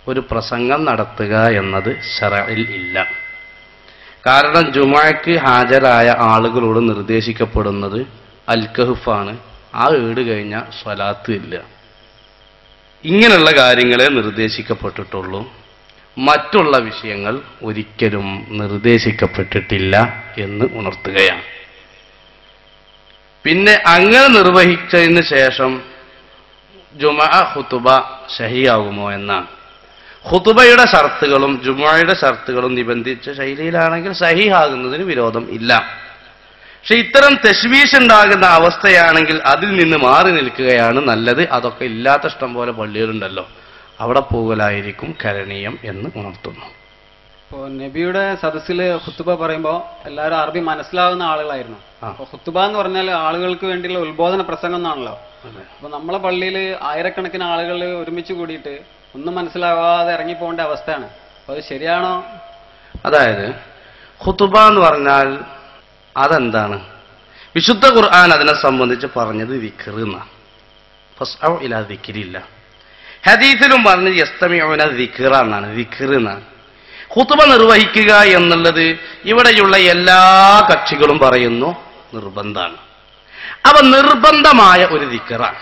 ഒരു പ്രസംഗം നടത്തുക എന്നത് ശറഇൽ ഇല്ല. കാരണം ജുമുഅക്ക് ഹാജരായ ആളുകളോട് നിർദ്ദേശിക്കപ്പെടുന്നത് അൽ കഹ്ഫാണ്. ആ ഏട് കഴിഞ്ഞ സ്വലാത്ത് ഇല്ല. ഇങ്ങനെയുള്ള കാര്യങ്ങളെ നിർദ്ദേശിക്കപ്പെട്ടിട്ടുള്ളൂ. മറ്റുള്ള വിഷയങ്ങൾ ഒരിക്കലും നിർദ്ദേശിക്കപ്പെട്ടിട്ടില്ല എന്ന് ഉണർത്തുകയാണ്. പിന്നെ അങ്ങനെ നിർവഹിച്ചതിന് ശേഷം ജുമുഅ ഖുതുബ സഹിയാകുമോ എന്നാണ്. ഖുതുബയുടെ ഷർത്തുകളും ജുമുഅയുടെ ഷർത്തുകളും നിബന്ധിച്ച ശൈലിയിലാണെങ്കിൽ സഹിഹാകുന്നതിന് വിരോധം ഇല്ല. പക്ഷെ ഇത്തരം തശ്വീഷ് ഉണ്ടാകുന്ന അവസ്ഥയാണെങ്കിൽ അതിൽ നിന്ന് മാറി നിൽക്കുകയാണ് നല്ലത്. അതൊക്കെ ഇല്ലാത്ത ഇഷ്ടം പോലെ പള്ളികളുണ്ടല്ലോ, അവിടെ പോകലായിരിക്കും കരണീയം എന്ന് ഉണർത്തുന്നു. ഇപ്പോൾ നബിയുടെ സദസ്സിൽ ഖുത്തുബ പറയുമ്പോൾ എല്ലാവരും അറബി മനസ്സിലാവുന്ന ആളുകളായിരുന്നു. അപ്പോൾ ഖുത്തുബ എന്ന് പറഞ്ഞാൽ ആളുകൾക്ക് വേണ്ടിയുള്ള ഉത്ബോധന പ്രസംഗം എന്നാണല്ലോ. അപ്പൊ നമ്മളെ പള്ളിയിൽ ആയിരക്കണക്കിന് ആളുകൾ ഒരുമിച്ച് കൂടിയിട്ട് ഒന്നും മനസ്സിലാവാതെ ഇറങ്ങിപ്പോകേണ്ട അവസ്ഥയാണ്. അപ്പൊ അത് ശരിയാണോ? അതായത് ഖുതുബ എന്ന് പറഞ്ഞാൽ അതെന്താണ്? വിശുദ്ധ ഖുർആൻ അതിനെ സംബന്ധിച്ച് പറഞ്ഞത് ദിക്ർ എന്നാണ്. ഫസ്അഉ ഇലാ ദിക്രില്ല. ഹദീസിലും പറഞ്ഞത് യസ്തമിഉന ദിക്റ എന്നാണ്, ദിക്ർ എന്നാണ്. ഖുതുബ നിർവഹിക്കുക എന്നുള്ളത് ഇവിടെയുള്ള എല്ലാ കക്ഷികളും പറയുന്നു നിർബന്ധമാണ്. അവ നിർബന്ധമായ ഒരു ദിക്റാണ്.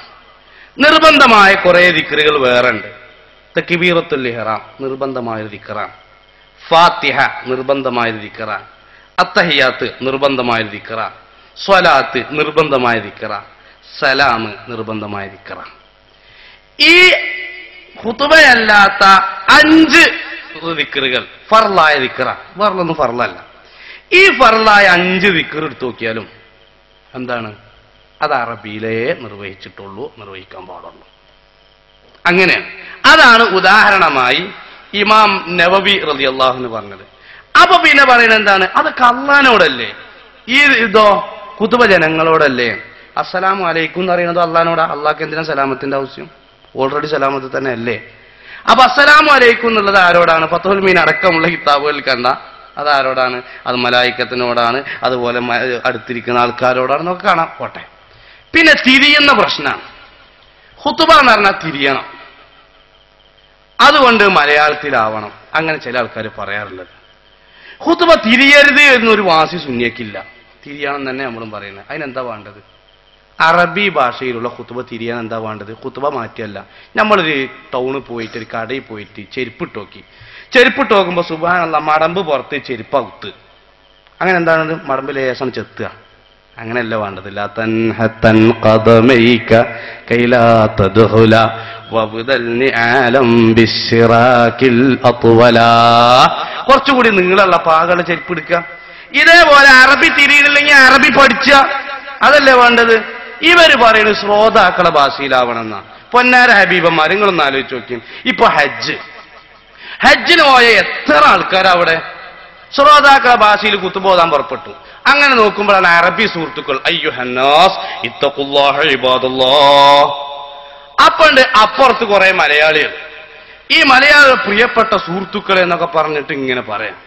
നിർബന്ധമായ കുറെ ദിക്റുകൾ വേറെ ഉണ്ട്. തക്ബീറത്തുൽ ഇഹ്റാം നിർബന്ധമായ ഒരു ദിക്റാണ്. ഫാത്തിഹ നിർബന്ധമായ ഒരു ദിക്റാണ്. അത്തഹിയാത്ത് നിർബന്ധമായ ഒരു ദിക്റാണ്. സ്വലാത്ത് നിർബന്ധമായ ദിക്റാണ്. സലാം നിർബന്ധമായ ദിക്റാണ്. ഈ ഖുതുബയല്ലാത്ത 5 ദിക്റുകൾ ഫർളായ ദിക്റാണ്. വേറൊന്നും ഫർളല്ല. ഈ ഫർളായ 5 ദിക്ർ എടുത്തു നോക്കിയാലും എന്താണ്? അത് അറബിയിലേ നിർവഹിച്ചിട്ടുള്ളൂ, നിർവഹിക്കാൻ പാടുള്ളൂ. അങ്ങനെയാണ്. അതാണ് ഉദാഹരണമായി ഇമാം നവവി റളിയല്ലാഹു അൻഹു പറഞ്ഞത്. അപ്പൊ പിന്നെ പറയുന്നത് എന്താണ്? അതൊക്കെ അള്ളാനോടല്ലേ, ഈ ഇതോ ഖുതുബ ജനങ്ങളോടല്ലേ. അസ്സലാമു അലൈക്കും എന്ന് പറയുന്നത് അള്ളാനോടാ. അള്ളാഹ്ക്ക് എന്തിനാ സലാമത്തിന്റെ ആവശ്യം? ഓൾറെഡി സലാമത്ത് തന്നെ അല്ലേ. അപ്പൊ അസ്സലാമു അലൈക്കും എന്നുള്ളത് ആരോടാണ്? ഫത്ഹുൽ മീൻ അടക്കമുള്ള കിതാബുകളിൽ കണ്ട അത് ആരോടാണ്? അത് മലായിക്കത്തിനോടാണ്, അതുപോലെ അടുത്തിരിക്കുന്ന ആൾക്കാരോടാണ് എന്നൊക്കെ കാണാം. പോട്ടെ. പിന്നെ തിരിയുന്ന പ്രശ്നമാണ്. ഖുതുബ എന്ന് പറഞ്ഞാൽ തിരിയണം, അതുകൊണ്ട് മലയാളത്തിലാവണം. അങ്ങനെ ചില ആൾക്കാർ പറയാറുള്ളത്. ഖുതുബ തിരിയരുത് എന്നൊരു വാസി സുന്നിയക്കില്ല, തിരിയണം തന്നെ നമ്മളും പറയുന്നത്. അതിനെന്താ വേണ്ടത്? അറബി ഭാഷയിലുള്ള ഖുതുബ തിരിയാൻ എന്താ വേണ്ടത്? ഖുതുബ മാറ്റിയല്ല. നമ്മളൊരു ടൗണിൽ പോയിട്ട് ഒരു കടയിൽ പോയിട്ട് ചെരുപ്പിട്ട് നോക്കി. ചെരുപ്പിട്ട് നോക്കുമ്പോൾ സുബ്ഹാനല്ലാഹ് മടമ്പ് പുറത്ത് ചെരുപ്പ് ഔത്ത്. അങ്ങനെ എന്താണ്? മടമ്പ് ലേശം ചെത്തുക. അങ്ങനെയല്ല വേണ്ടത്. ലാ തൻഹതൻ ഖദമൈക കൈലാ തദ്ഖുല വബ്ദൽ നിആലം ബിശ്ശിറാകിൽ അത്വല. കുറച്ചുകൂടി നീളമുള്ള പാകളുടെ ചെരുപ്പ് എടുക്കുക. ഇതേപോലെ അറബി തിരിയില്ലെങ്കിൽ അറബി പഠിച്ച, അതല്ലേ വേണ്ടത്. ഇവര് പറയുന്നത് ശ്രോതാക്കളെ ഭാഷയിലാവണമെന്നാ. പൊന്നാര ഹബീബന്മാർ നിങ്ങളൊന്ന് ആലോചിച്ച് നോക്കിയും. ഇപ്പൊ ഹജ്ജിന് പോയ എത്ര ആൾക്കാരാ അവിടെ ശ്രോതാക്കളെ ഭാഷയിൽ കുത്തുബോധാൻ പുറപ്പെട്ടു. അങ്ങനെ നോക്കുമ്പോഴാണ് അറബി സുഹൃത്തുക്കൾ അയ്യുഹന്നാസ് ഇത്തഖുല്ലാഹ ഇബാദല്ലാഹ്. അപ്പണ്ട് അപ്പുറത്ത് കുറെ മലയാളികൾ. ഈ മലയാള പ്രിയപ്പെട്ട സുഹൃത്തുക്കളെ എന്നൊക്കെ പറഞ്ഞിട്ട് ഇങ്ങനെ പറയാം.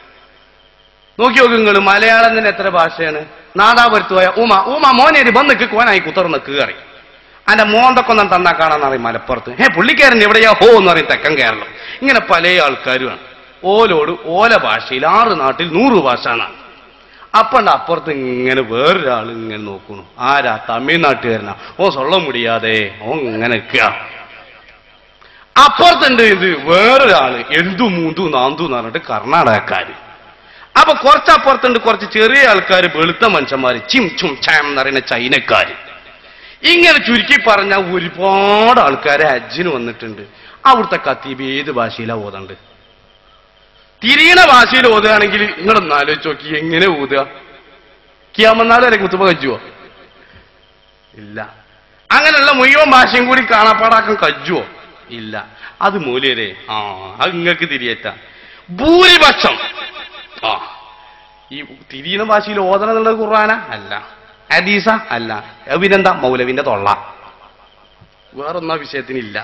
നോക്കി നോക്കി നിങ്ങൾ, മലയാളം തന്നെ എത്ര ഭാഷയാണ്? നാദാപുരത്ത് പോയ ഊമ മോനേര് ബന്ധക്ക് കോനായി കുത്തർന്ന് കയറി അന്റെ മോന്തൊക്കൊന്നും തന്നാ കാണാന്ന് പറയും മലപ്പുറത്ത്. പുള്ളിക്കാരൻ എവിടെയാ ഹോ എന്ന് പറയും തെക്കൻ കേരളം. ഇങ്ങനെ പല ആൾക്കാരുമാണ്. ഓലോട് ഓല ഭാഷയിൽ 6 നാട്ടിൽ 100 ഭാഷ എന്നാണ്. അപ്പണ്ട് അപ്പുറത്ത് ഇങ്ങനെ വേറൊരാൾ ഇങ്ങനെ നോക്കണു. ആരാ? തമിഴ്നാട്ടുകാരനാ. ഓ സൊള്ള മുടിയാതെ ഓ ഇങ്ങനെ നിൽക്കുക. അപ്പുറത്തുണ്ട് ഇത് വേറൊരാള് എന്തു മൂന്തു നാന്തു എന്ന് പറഞ്ഞിട്ട് കർണാടകക്കാര്. അപ്പൊ കുറച്ചപ്പുറത്തുണ്ട് കുറച്ച് ചെറിയ ആൾക്കാർ, വെളുത്ത മനുഷ്യന്മാര്, ചിം ചും ചാം എന്ന് പറയുന്ന ചൈനക്കാര്. ഇങ്ങനെ ചുരുക്കി പറഞ്ഞ ഒരുപാട് ആൾക്കാര് ഹജ്ജിന് വന്നിട്ടുണ്ട്. അവിടുത്തെ ഖത്തീബ് ഏത് ഭാഷയിലാ ഓതണ്ട്? തിരിയണ ഭാഷയിൽ ഓതുകയാണെങ്കിൽ നിങ്ങളൊന്ന് ആലോചിച്ച് നോക്കി, എങ്ങനെ ഓതുക? കിയാമത്ത് വരെ കുത്തുബ കജ്ജുവോ? ഇല്ല. അങ്ങനെയുള്ള മുഴുവൻ ഭാഷയും കൂടി കാണാപ്പാടാക്കാൻ കജ്ജുവോ? ഇല്ല. അത് മൂല്യരെ അത് നിങ്ങൾക്ക് തിരിയേറ്റ ഭൂരിപക്ഷം ഈ തിരിയുന്ന ഭാഷയിൽ ഓതണം എന്നുള്ളത് ഖുർആന അല്ല, ഹദീസ അല്ല, പിന്നെന്താ മൗലവിന്റെ തൊള്ള, വേറൊന്നാ വിഷയത്തിനില്ല.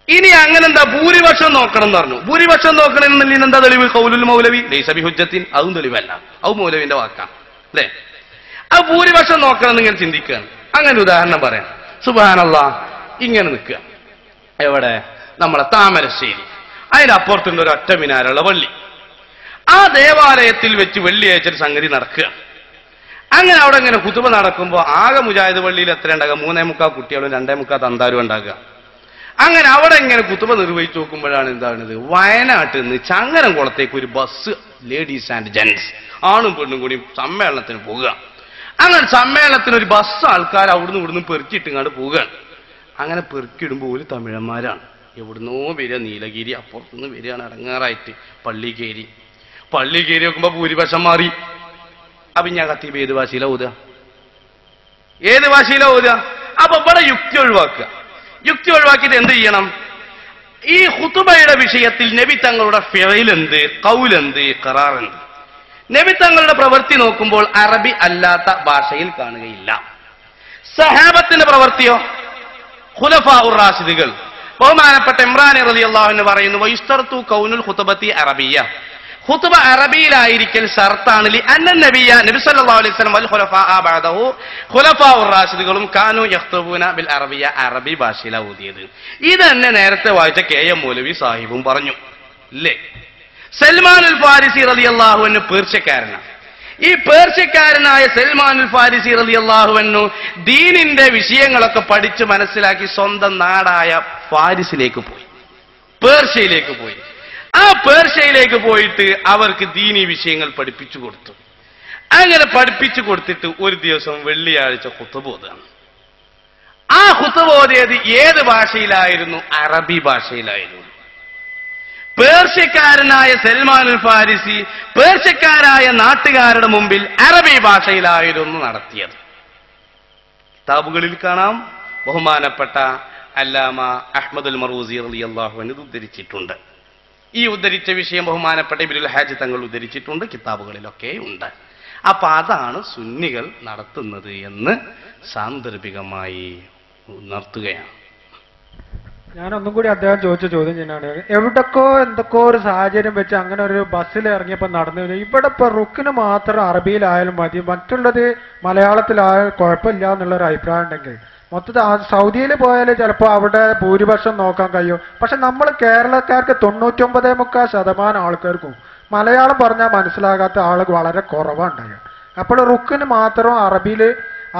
ഇനി അങ്ങനെന്താ ഭൂരിപക്ഷം നോക്കണം എന്ന് പറഞ്ഞു. ഭൂരിപക്ഷം നോക്കണമെന്നില്ല എന്താ തെളിവ്? ഖൗലുൽ മൗലവി ലൈസ ബിഹുജ്ജത്തിൻ, അതും തെളിവല്ല, അത് മൗലവിന്റെ വാക്കാ അല്ലേ? ആ ഭൂരിപക്ഷം നോക്കണം എന്നിങ്ങനെ ചിന്തിക്കുകയാണ്. അങ്ങനെ ഉദാഹരണം പറയാം. സുബ്ഹാനല്ലാഹ്, ഇങ്ങനെ നിൽക്കുക എവിടെ? നമ്മളെ താമരശ്ശേരി. അതിന്റെ അപ്പുറത്തുണ്ട് ഒരു ഒറ്റ മിനാരുള്ള പള്ളി. ആ ദേവാലയത്തിൽ വെച്ച് വെള്ളിയാഴ്ച ഒരു സംഗതി നടക്കുക. അങ്ങനെ അവിടെ ഇങ്ങനെ ഖുതുബ നടക്കുമ്പോൾ ആകെ മുജാഹിദ് പള്ളിയിൽ എത്ര ഉണ്ടാകുക? 3.25 കുട്ടികളും 2.25 തന്താരും ഉണ്ടാകുക. അങ്ങനെ അവിടെ ഇങ്ങനെ ഖുതുബ നിർവഹിച്ചു നോക്കുമ്പോഴാണ് എന്താണത്, വയനാട്ടിൽ നിന്ന് ചങ്ങരംകുളത്തേക്ക് ഒരു ബസ്, ലേഡീസ് ആൻഡ് ജെന്റ്സ്, ആണും പെണ്ണും കൂടി സമ്മേളനത്തിന് പോകുക. അങ്ങനെ സമ്മേളനത്തിന് ഒരു ബസ് ആൾക്കാർ അവിടുന്ന് ഇവിടുന്ന് പെറുക്കിയിട്ടിങ്ങാണ്ട് പോവുകയാണ്. അങ്ങനെ പെറുക്കിയിടുമ്പോൾ ഒരു തമിഴന്മാരാണ്. എവിടുന്നോ വരിക, നീലഗിരി അപ്പുറത്തുനിന്ന് വരികയാണ് ഇറങ്ങാറായിട്ട്. പള്ളി കയറി നോക്കുമ്പോ ഭൂരിപക്ഷം മാറി. അപ്പൊ ഞാൻ ഖത്തീബ് ഏത് ഭാഷയിലാ ഓതുക? ഏത് ഭാഷയിലാ ഓതുക? അപ്പൊ ഇവിടെ യുക്തി ഒഴിവാക്കുക. യുക്തി ഒഴിവാക്കിയിട്ട് എന്ത് ചെയ്യണം? ഈ ഖുതുബയുടെ വിഷയത്തിൽ നബി തങ്ങളുടെ ഫിഅലെന്ത്, ഖൗലെന്ത്, ഖറാറെന്ത്? നബി തങ്ങളുടെ പ്രവൃത്തി നോക്കുമ്പോൾ അറബി അല്ലാത്ത ഭാഷയിൽ കാണുകയില്ല. സഹാബത്തിന്റെ പ്രവൃത്തിയോ? ഖുലഫാഉർ റാഷിദുകൾ ബഹുമാനപ്പെട്ട ഇമ്രാൻ റളിയല്ലാഹു അൻഹു പറയുന്നു, വയുസ്തറത്തു കൗനുൽ ഖുതുബത്തി അറബിയ്യ, ഖുതുബ അറബിയിലായിരിക്കൽ ഷർത്താണ്. ലി അന്ന നബിയ നബി സല്ലല്ലാഹു അലൈഹി വസല്ലം വൽ ഖുലഫാഅ ബഅദഹു, ഖുലഫാഉർ റാഷിദുകളും കാനു യഖ്തുബൂന ബിൽ അറബിയ്യ, അറബി ഭാഷയിലാ ഓതിയത്. ഇതെന്നെ നേരത്തെ വായിച്ച കെ.എം. മൗലവി സാഹിബും പറഞ്ഞു ഇല്ലേ? സൽമാനുൽ ഫാരിസി റളിയല്ലാഹു അൻഹു പേർഷ്യക്കാരനാണ്. ഈ പേർഷ്യക്കാരനായ സൽമാനുൽ ഫാരിസി റളിയല്ലാഹു അൻഹു ദീനിന്റെ വിഷയങ്ങളൊക്കെ പഠിച്ച് മനസ്സിലാക്കി സ്വന്തം നാടായ ഫാരിസിലേക്ക് പോയി, പേർഷ്യയിലേക്ക് പോയി. ആ പേർഷ്യയിലേക്ക് പോയിട്ട് അവർക്ക് ദീനി വിഷയങ്ങൾ പഠിപ്പിച്ചു കൊടുത്തു. അങ്ങനെ പഠിപ്പിച്ചു കൊടുത്തിട്ട് ഒരു ദിവസം വെള്ളിയാഴ്ച ഖുതുബ ഓതുകയാണ്. ആ ഖുതുബ ഓതിയത് ഏത് ഭാഷയിലായിരുന്നു? അറബി ഭാഷയിലായിരുന്നു. പേർഷ്യക്കാരനായ സൽമാനുൽ ഫാരിസി പേർഷ്യക്കാരായ നാട്ടുകാരുടെ മുമ്പിൽ അറബി ഭാഷയിലായിരുന്നു നടത്തിയത്. കിതാബുകളിൽ കാണാം. ബഹുമാനപ്പെട്ട അല്ലാമ അഹ്മദുൽ മറൂസി റളിയല്ലാഹു അൻഹു ഉദ്ധരിച്ചിട്ടുണ്ട്. ഈ ഉദ്ധരിച്ച വിഷയം ബഹുമാനപ്പെട്ട ഇബ്നുൽ ഹാജ് തങ്ങൾ ഉദ്ധരിച്ചിട്ടുണ്ട്, കിതാബുകളിലൊക്കെ ഉണ്ട്. അപ്പൊ അതാണ് സുന്നികൾ നടത്തുന്നത് എന്ന് സാന്ദർഭികമായി ഉണർത്തുകയാണ്. ഞാനൊന്നും കൂടി അദ്ദേഹം ചോദിച്ച ചോദ്യം ഞാനാണ്, എവിടൊക്കോ എന്തൊക്കെ ഒരു സാഹചര്യം വെച്ച് അങ്ങനെ ഒരു ബസ്സിൽ ഇറങ്ങിയപ്പോൾ നടന്നു. ഇവിടെ ഇപ്പൊ റുക്കിന് മാത്രം അറബിയിലായാലും മതി, മറ്റുള്ളത് മലയാളത്തിലായാലും കുഴപ്പമില്ല എന്നുള്ളൊരു അഭിപ്രായം ഉണ്ടെങ്കിൽ മൊത്തത്തിൽ സൗദിയിൽ പോയാൽ ചിലപ്പോൾ അവിടെ ഭൂരിപക്ഷം നോക്കാൻ കഴിയും. പക്ഷെ നമ്മൾ കേരളക്കാർക്ക് 99.5% ആൾക്കാർക്കും മലയാളം പറഞ്ഞാൽ മനസ്സിലാകാത്ത ആൾ വളരെ കുറവുണ്ടാകും. അപ്പോൾ റുക്കിന് മാത്രം അറബിയിൽ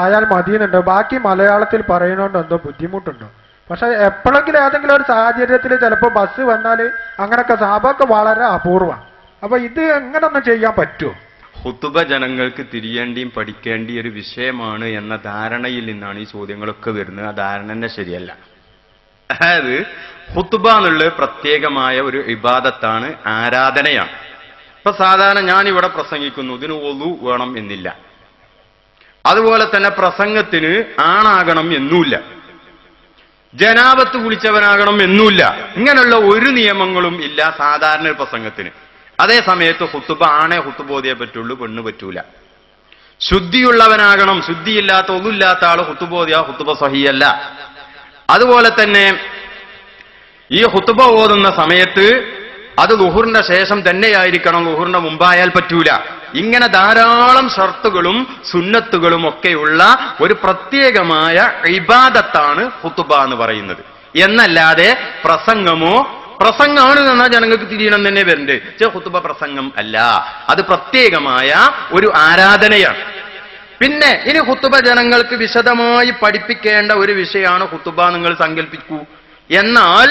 ആയാൽ മതിയെന്നുണ്ടോ, ബാക്കി മലയാളത്തിൽ പറയുന്നതുകൊണ്ട് എന്തോ ബുദ്ധിമുട്ടുണ്ടോ? പക്ഷെ എപ്പോഴെങ്കിലും ഏതെങ്കിലും ഒരു സാഹചര്യത്തിൽ ചിലപ്പോൾ ബസ് വന്നാൽ അങ്ങനെയൊക്കെ സാബൊക്കെ വളരെ അപൂർവമാണ്. അപ്പൊ ഇത് എങ്ങനൊന്നും ചെയ്യാൻ പറ്റുമോ? ഖുതുബ ജനങ്ങൾക്ക് തിരിയേണ്ടിയും പഠിക്കേണ്ട ഒരു വിഷയമാണ് എന്ന ധാരണയിൽ നിന്നാണ് ഈ ചോദ്യങ്ങളൊക്കെ വരുന്നത്. ആ ധാരണ തന്നെ ശരിയല്ല. അതായത് ഖുതുബ എന്നുള്ളത് പ്രത്യേകമായ ഒരു ഇബാദത്താണ്, ആരാധനയാണ്. ഇപ്പൊ സാധാരണ ഞാനിവിടെ പ്രസംഗിക്കുന്നു, ഇതിന് ഒളു വേണം എന്നില്ല. അതുപോലെ തന്നെ പ്രസംഗത്തിന് ആണാകണം എന്നുമില്ല, ജനാബത്ത് കുളിച്ചവനാകണം എന്നുമില്ല. ഇങ്ങനെയുള്ള ഒരു നിയമങ്ങളും ഇല്ല സാധാരണ ഒരു പ്രസംഗത്തിന്. അതേ സമയത്ത് ഖുതുബ ആണേ ഖുതുബ ഓതിയേ പറ്റുള്ളൂ, പെണ്ണ് പറ്റൂല. ശുദ്ധിയുള്ളവനാകണം, ശുദ്ധിയില്ലാത്ത ഒന്നുമില്ലാത്ത ആള് ഖുതുബ ഓതിയ ഖുതുബ സഹിയല്ല. അതുപോലെ തന്നെ ഈ ഖുതുബ ഓതുന്ന സമയത്ത് അത് ളുഹുറിന്റെ ശേഷം തന്നെയായിരിക്കണം, ളുഹുറിന്റെ മുമ്പായാൽ പറ്റൂല. ഇങ്ങനെ ധാരാളം ഷർത്തുകളും സുന്നത്തുകളും ഒക്കെയുള്ള ഒരു പ്രത്യേകമായ ഇബാദത്താണ് ഖുതുബ എന്ന് പറയുന്നത്. എന്നല്ലാതെ പ്രസംഗമാണ് എന്നാൽ ജനങ്ങൾക്ക് തിരിയണം തന്നെ വരുന്നുണ്ട്. ഖുതുബ പ്രസംഗം അല്ല, അത് പ്രത്യേകമായ ഒരു ആരാധനയാണ്. പിന്നെ ഇനി ഖുതുബ ജനങ്ങൾക്ക് വിശദമായി പഠിപ്പിക്കേണ്ട ഒരു വിഷയമാണ് ഖുതുബ നിങ്ങൾ സങ്കല്പിക്കൂ. എന്നാൽ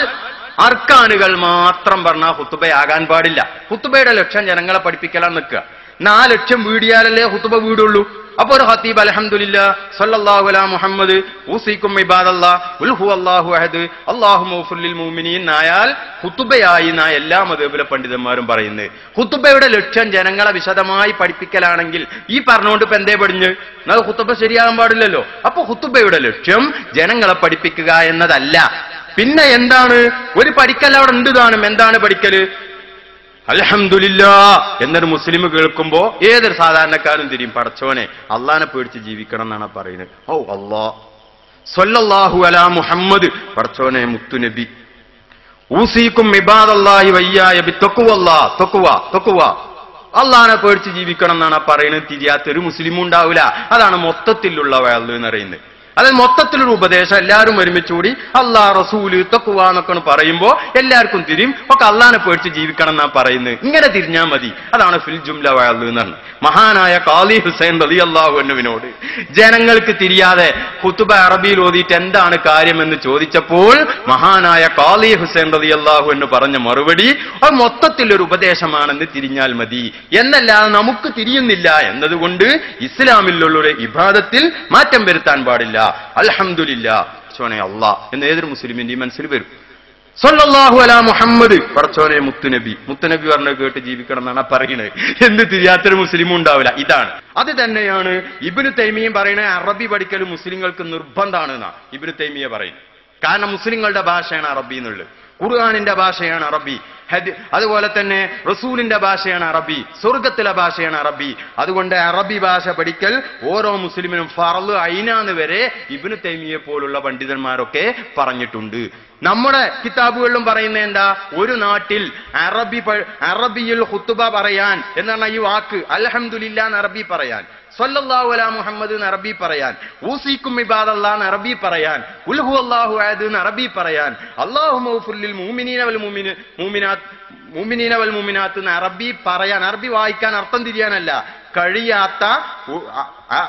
അർക്കാനുകൾ മാത്രം പറഞ്ഞാൽ ഖുതുബയാകാൻ പാടില്ല. ഖുതുബയുടെ ലക്ഷ്യം ജനങ്ങളെ പഠിപ്പിക്കലാൻ നിൽക്കുക. 4 ലക്ഷം വീടിയാലല്ലേ ഖുതുബ വീടുള്ളൂ. അപ്പൊ ഒരു ഖത്തീബ് അൽഹംദുലില്ലാഹ് സ്വല്ലല്ലാഹു അലാ മുഹമ്മദ് ഊസിക്കും ഇബാദല്ലാഹ് ഖുൽ ഹുവല്ലാഹു അഹദ് അല്ലാഹുമ്മ ഗ്ഫിർ ലിൽ മുഅ്മിനീൻ ആയാൽ ഖുതുബയായി എന്നാ എല്ലാ മദ്ഹബിലെ പണ്ഡിതന്മാരും പറയുന്നത്. ഖുതുബയുടെ ലക്ഷ്യം ജനങ്ങളെ വിശദമായി പഠിപ്പിക്കലാണെങ്കിൽ ഈ പറഞ്ഞുകൊണ്ട് ഇപ്പൊ എന്തേ പഠിഞ്ഞ് എന്നാൽ ഖുതുബ ശരിയാകാൻ പാടില്ലല്ലോ. അപ്പൊ ഖുതുബയുടെ ലക്ഷ്യം ജനങ്ങളെ പഠിപ്പിക്കുക എന്നതല്ല. പിന്നെ എന്താണ് ഒരു പഠിക്കൽ അവിടെ ഉണ്ട് താനും. എന്താണ് പഠിക്കല്? അൽഹംദുലില്ലാ എന്നൊരു മുസ്ലിം കേൾക്കുമ്പോ ഏതൊരു സാധാരണക്കാരും തിരിയും, പടച്ചോനെ അള്ളാനെ പേടിച്ച് ജീവിക്കണം എന്നാണ് പറയുന്നത്. ഓ അല്ലാ സ്വല്ലല്ലാഹു അലാ മുഹമ്മദ്, പടച്ചോനെ മുത്തുനബി, ഊസീക്കും ഇബാദല്ലാഹി വയ്യായ ബിത്തഖ്വല്ലാഹ്, തഖ്വ അള്ളാനെ പേടിച്ച് ജീവിക്കണം എന്നാണ് പറയുന്നത്. തിരിയാത്തൊരു മുസ്ലിമും ഉണ്ടാവില്ല. അതാണ് മൊത്തത്തിലുള്ള വഅദ് എന്ന് പറയുന്നത്. അതായത് മൊത്തത്തിലൊരു ഉപദേശം എല്ലാവരും ഒരുമിച്ചുകൂടി അള്ളാഹ് റസൂല് തഖ്വ എന്നൊക്കെ പറയുമ്പോ എല്ലാവർക്കും തിരിയും, ഒക്കെ അള്ളാനെ പേടിച്ച് ജീവിക്കണം എന്നാ പറയുന്നത്. ഇങ്ങനെ തിരിഞ്ഞാൽ മതി. അതാണ് ഫിൽ ജുംല വഅദ് എന്നാണ്. മഹാനായ ഖാലി ഹുസൈൻ റളിയല്ലാഹു അൻഹുവിനോട് ജനങ്ങൾക്ക് തിരിയാതെ ഖുതുബ അറബിയിൽ ഓതിയിട്ട് എന്താണ് കാര്യമെന്ന് ചോദിച്ചപ്പോൾ മഹാനായ ഖാലി ഹുസൈൻ റളിയല്ലാഹു അൻഹു പറഞ്ഞ മറുപടി അത് മൊത്തത്തിലൊരു ഉപദേശമാണെന്ന് തിരിഞ്ഞാൽ മതി എന്നല്ലാതെ നമുക്ക് തിരിയുന്നില്ല എന്നതുകൊണ്ട് ഇസ്ലാമിലുള്ള ഇബാദത്തിൽ മാറ്റം വരുത്താൻ പാടില്ല. അൽഹംദുലില്ലാ പടച്ചോനെ അല്ലാഹ് എന്ന് ഏതൊരു മുസ്ലിമിന്റെയും മനസ്സിൽ വരും. സല്ലല്ലാഹു അലാ മുഹമ്മദ്, പടച്ചോനെ മുത്തുനബി, മുത്തുനബി പറഞ്ഞ കേട്ട് ജീവിക്കണം എന്നാണ് പറയുന്നത്. എന്ത് തിരിയാത്തൊരു മുസ്ലിമും ഉണ്ടാവില്ല. ഇതാണ്, അത് തന്നെയാണ് ഇബ്നു തൈമിയ്യ പറയുന്നത്. അറബി പഠിക്കൽ മുസ്ലിങ്ങൾക്ക് നിർബന്ധമാണ് എന്നാ ഇബ്നു തൈമിയ്യ പറയുന്നത്. കാരണം മുസ്ലിങ്ങളുടെ ഭാഷയാണ് അറബി എന്നുള്ളത്, ഖുർആനിന്റെ ഭാഷയാണ് അറബി, അതുപോലെ തന്നെ റസൂലിന്റെ ഭാഷയാണ് അറബി, സ്വർഗത്തിലെ ഭാഷയാണ് അറബി. അതുകൊണ്ട് അറബി ഭാഷ പഠിക്കൽ ഓരോ മുസ്ലിമിനും ഫർള് ഐനാന്ന് വരെ ഇബ്നു തൈമിയ്യ പോലുള്ള പണ്ഡിതന്മാരൊക്കെ പറഞ്ഞിട്ടുണ്ട്. നമ്മുടെ കിതാബുകളിലും പറയുന്ന എന്താ, ഒരു നാട്ടിൽ അറബിയിൽ ഖുതുബ പറയാൻ എന്ന് പറഞ്ഞാൽ ഈ വാക്ക് അൽഹംദുലില്ലാ എന്ന് അറബി പറയാൻ, സ്വല്ലല്ലാഹു അലാ മുഹമ്മദ് എന്ന് അറബി പറയാൻ, ഊസീക്കും ഇബാദല്ലാഹ് എന്ന് അറബി പറയാൻ, ഖുൽ ഹുവല്ലാഹു അഹദ് എന്ന് അറബി പറയാൻ, അല്ലാഹുമ്മ ഗ്ഫിർ ലിൽ മുഅ്മിനീന വൽ മുഅ്മിനാത്ത് എന്ന് അറബി പറയാൻ, അറബി വായിക്കാൻ അർത്ഥം തിരിയാനല്ല, കഴിയാത്ത,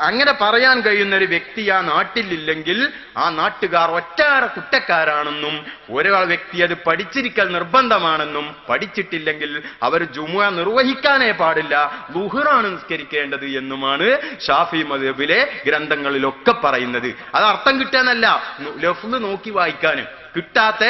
അങ്ങനെ പറയാൻ കഴിയുന്ന ഒരു വ്യക്തി ആ നാട്ടിലില്ലെങ്കിൽ ആ നാട്ടുകാർ ഒറ്റാര കുറ്റക്കാരാണെന്നും ഒരാൾ വ്യക്തി അത് പഠിച്ചിരിക്കൽ നിർബന്ധമാണെന്നും പഠിച്ചിട്ടില്ലെങ്കിൽ അവർ ജുമുഅ നിർവഹിക്കാനേ പാടില്ല, ളുഹ്റാണ് നിസ്കരിക്കേണ്ടത് എന്നുമാണ് ഷാഫി മദ്ഹബിലെ ഗ്രന്ഥങ്ങളിലൊക്കെ പറയുന്നത്. അത് അർത്ഥം കിട്ടാനല്ല, ലഫ്ള് നോക്കി വായിക്കാനും. കിട്ടാത്ത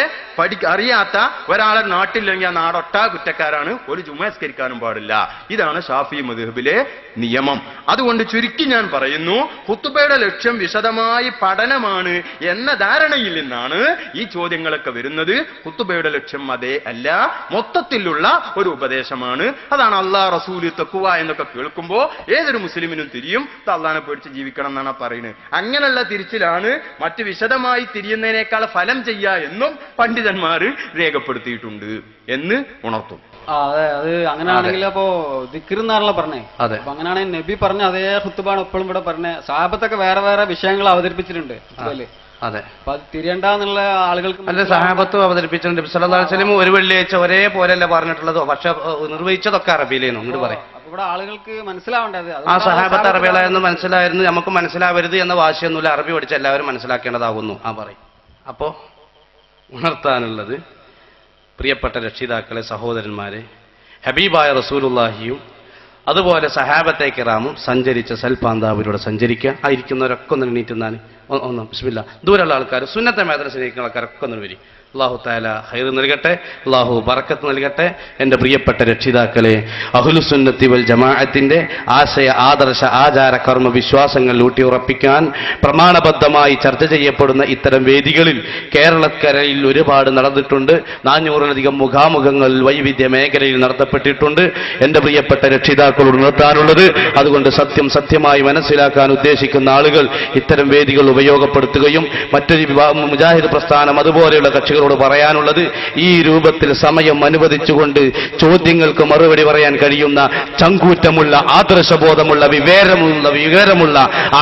അറിയാത്ത ഒരാളെ നാട്ടില്ലെങ്കിൽ ആ നാടൊട്ടാ കുറ്റക്കാരാണ്, ഒരു ജുമുഅ നിസ്കരിക്കാനും പാടില്ല. ഇതാണ് ഷാഫി മദ്ഹബിലെ നിയമം. അതുകൊണ്ട് ചുരുക്കി ഞാൻ പറയുന്നു, ഖുതുബയുടെ ലക്ഷ്യം വിശദമായി പഠനമാണ് എന്ന ധാരണയിൽ നിന്നാണ് ഈ ചോദ്യങ്ങളൊക്കെ വരുന്നത്. ഖുതുബയുടെ ലക്ഷ്യം അതേ അല്ല, മൊത്തത്തിലുള്ള ഒരു ഉപദേശമാണ്. അതാണ് അല്ലാഹ് റസൂല് തഖ്വ എന്നൊക്കെ കേൾക്കുമ്പോ ഏതൊരു മുസ്ലിമിനും തിരിയും, അള്ളാനെ പേടിച്ച് ജീവിക്കണം എന്നാണ് പറയുന്നത്. അങ്ങനെയുള്ള തിരിച്ചിലാണ് മറ്റ് വിശദമായി തിരിയുന്നതിനേക്കാൾ ഫലം ചെയ്യുക എന്നും പണ്ഡിതന്മാർ രേഖപ്പെടുത്തിയിട്ടുണ്ട് എന്ന് ഉണർത്തും. അതെ, അത് അങ്ങനെയാണെങ്കിൽ അപ്പോ ദിക്ർ എന്നാണല്ലോ പറഞ്ഞേ. അതെ, അപ്പൊ അങ്ങനെയാണെങ്കിൽ നബി പറഞ്ഞ അതേ ഖുതുബാണ് എപ്പോഴും ഇവിടെ പറഞ്ഞ. സഹാബത്തൊക്കെ വേറെ വേറെ വിഷയങ്ങൾ അവതരിപ്പിച്ചിട്ടുണ്ട്. അതെ, അപ്പൊ അത് തിരിയണ്ടെന്നുള്ള ആളുകൾക്ക് അല്ല, സഹാബത്തും അവതരിപ്പിച്ചിട്ടുണ്ട്. നബി സല്ലല്ലാഹു അലൈഹി വസല്ലം ഒരു വെള്ളിയാഴ്ച ഒരേ പോലെയല്ല പറഞ്ഞിട്ടുള്ളത്, പക്ഷെ നിർവഹിച്ചതൊക്കെ അറബിയിലേന്നു. അങ്ങോട്ട് പറയും. അപ്പൊ ഇവിടെ ആളുകൾക്ക് മനസ്സിലാവേണ്ടത് ആ സഹാബത്ത് അറബികളായിരുന്നു, മനസ്സിലായിരുന്നു. നമുക്ക് മനസ്സിലാവരുത് എന്ന വാശിയൊന്നുമില്ല, അറബി പഠിച്ച എല്ലാവരും മനസ്സിലാക്കേണ്ടതാകുന്നു. പറയും. അപ്പോ ഉണർത്താനുള്ളത്, പ്രിയപ്പെട്ട രക്ഷിതാക്കളെ, സഹോദരന്മാരെ, ഹബീബായ റസൂലുള്ളാഹിയും അതുപോലെ സഹാബത്തെ കിറാമും സഞ്ചരിച്ച സൽപാന്താവിലൂടെ സഞ്ചരിക്കുക. ആയിരിക്കുന്നവരൊക്കെ ഒന്ന് എണീറ്റുന്നാണ്. ഒന്ന് ബിസ്മില്ലാ. ദൂരമുള്ള ആൾക്കാർ, സുന്നത്തെ മേഖല സ്നേഹിക്കുന്ന ആൾക്കാരൊക്കെ ഒന്ന് വരി. അല്ലാഹു തആല ഖൈർ നൽകട്ടെ, അല്ലാഹു ബറക്കത്ത് നൽകട്ടെ. എൻ്റെ പ്രിയപ്പെട്ട രക്ഷിതാക്കളെ, അഹ്ലുസുന്നത്തി വൽ ജമാഅത്തിന്റെ ആശയ, ആദർശ, ആചാര, കർമ്മ, വിശ്വാസങ്ങൾ ഊട്ടിയുറപ്പിക്കാൻ പ്രമാണബദ്ധമായി ചർച്ച ചെയ്യപ്പെടുന്ന ഇത്തരം വേദികളിൽ കേരളക്കരയിൽ ഒരുപാട് നടന്നിട്ടുണ്ട്. 400-ലധികം മുഖാമുഖങ്ങൾ വൈവിധ്യ മേഖലയിൽ നടത്തപ്പെട്ടിട്ടുണ്ട്. എൻ്റെ പ്രിയപ്പെട്ട രക്ഷിതാക്കളോട് നിർത്താനുള്ളത്, അതുകൊണ്ട് സത്യമായി മനസ്സിലാക്കാൻ ഉദ്ദേശിക്കുന്ന ആളുകൾ ഇത്തരം വേദികൾ ഉപയോഗപ്പെടുത്തുകയും മറ്റൊരു മുജാഹിദ് പ്രസ്ഥാനം അതുപോലെയുള്ള കക്ഷികളോട് പറയാനുള്ളത്, ഈ രൂപത്തിൽ സമയം അനുവദിച്ചുകൊണ്ട് ചോദ്യങ്ങൾക്ക് മറുപടി പറയാൻ കഴിയുന്ന ചങ്കൂറ്റമുള്ള, ആദർശബോധമുള്ള, വിവരമുള്ള,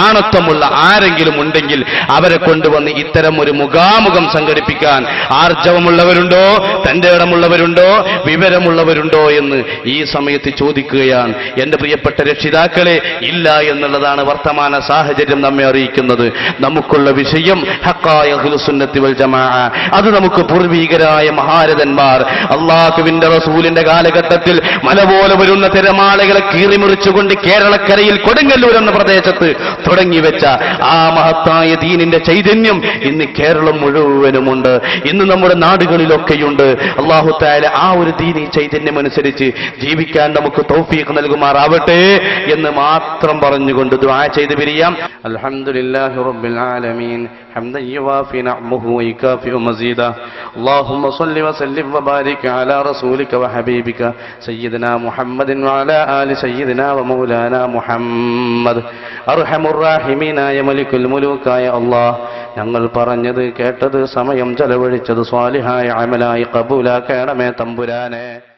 ആണത്വമുള്ള ആരെങ്കിലും ഉണ്ടെങ്കിൽ അവരെ കൊണ്ടുവന്ന് ഇത്തരം ഒരു മുഖാമുഖം സംഘടിപ്പിക്കാൻ ആർജവമുള്ളവരുണ്ടോ, തന്റെ ഇടമുള്ളവരുണ്ടോ, വിവരമുള്ളവരുണ്ടോ എന്ന് ഈ സമയത്ത് ചോദിക്കുകയാണ്. എന്റെ പ്രിയപ്പെട്ട രക്ഷിതാക്കളെ, ഇല്ല എന്നുള്ളതാണ് വർത്തമാന സാഹചര്യം നമ്മെ അറിയിക്കുന്നത്. നമുക്കുള്ള വിഷയം ഹഖായ അഹ്ലുസുന്നത്തി വൽ ജമാഅ. അത് നമുക്ക് പൂർവീകരായ മഹാരഥന്മാർ അള്ളാഹുവിന്റെ റസൂലിന്റെ കാലഘട്ടത്തിൽ മല പോലെ വരുന്ന തിരമാലകളെ കീറിമുറിച്ചുകൊണ്ട് കേരളക്കരയിൽ കൊടുങ്ങല്ലൂർ എന്ന പ്രദേശത്ത് തുടങ്ങിവെച്ച ആ മഹത്തായ ദീനിന്റെ ചൈതന്യം ഇന്ന് കേരളം മുഴുവനുമുണ്ട്, ഇന്ന് നമ്മുടെ നാടുകളിലൊക്കെയുണ്ട്. അല്ലാഹു തആല ആ ഒരു ദീനി ചൈതന്യം അനുസരിച്ച് ജീവിക്കാൻ നമുക്ക് തൗഫീഖ് നൽകുമാറാവട്ടെ എന്ന് മാത്രം പറഞ്ഞുകൊണ്ട് ദുആ ചെയ്ത് പിരിയാം. അൽഹംദുലില്ലാഹി റബ്ബിൽ ആലമീൻ. حمدا يوافي نعمه ويكافئ مزيدا اللهم صل وسلم وبارك على رسولك وحبيبك سيدنا محمد وعلى آل سيدنا ومولانا محمد أرحم الراحمين يا ملك الملوك يا الله ഞങ്ങൾ പറഞ്ഞത് കേട്ടത് സമയം ചെലവഴിച്ചത് സ്വാലിഹായ അമലായി കബൂലാക്കണമേ തമ്പുരാനെ.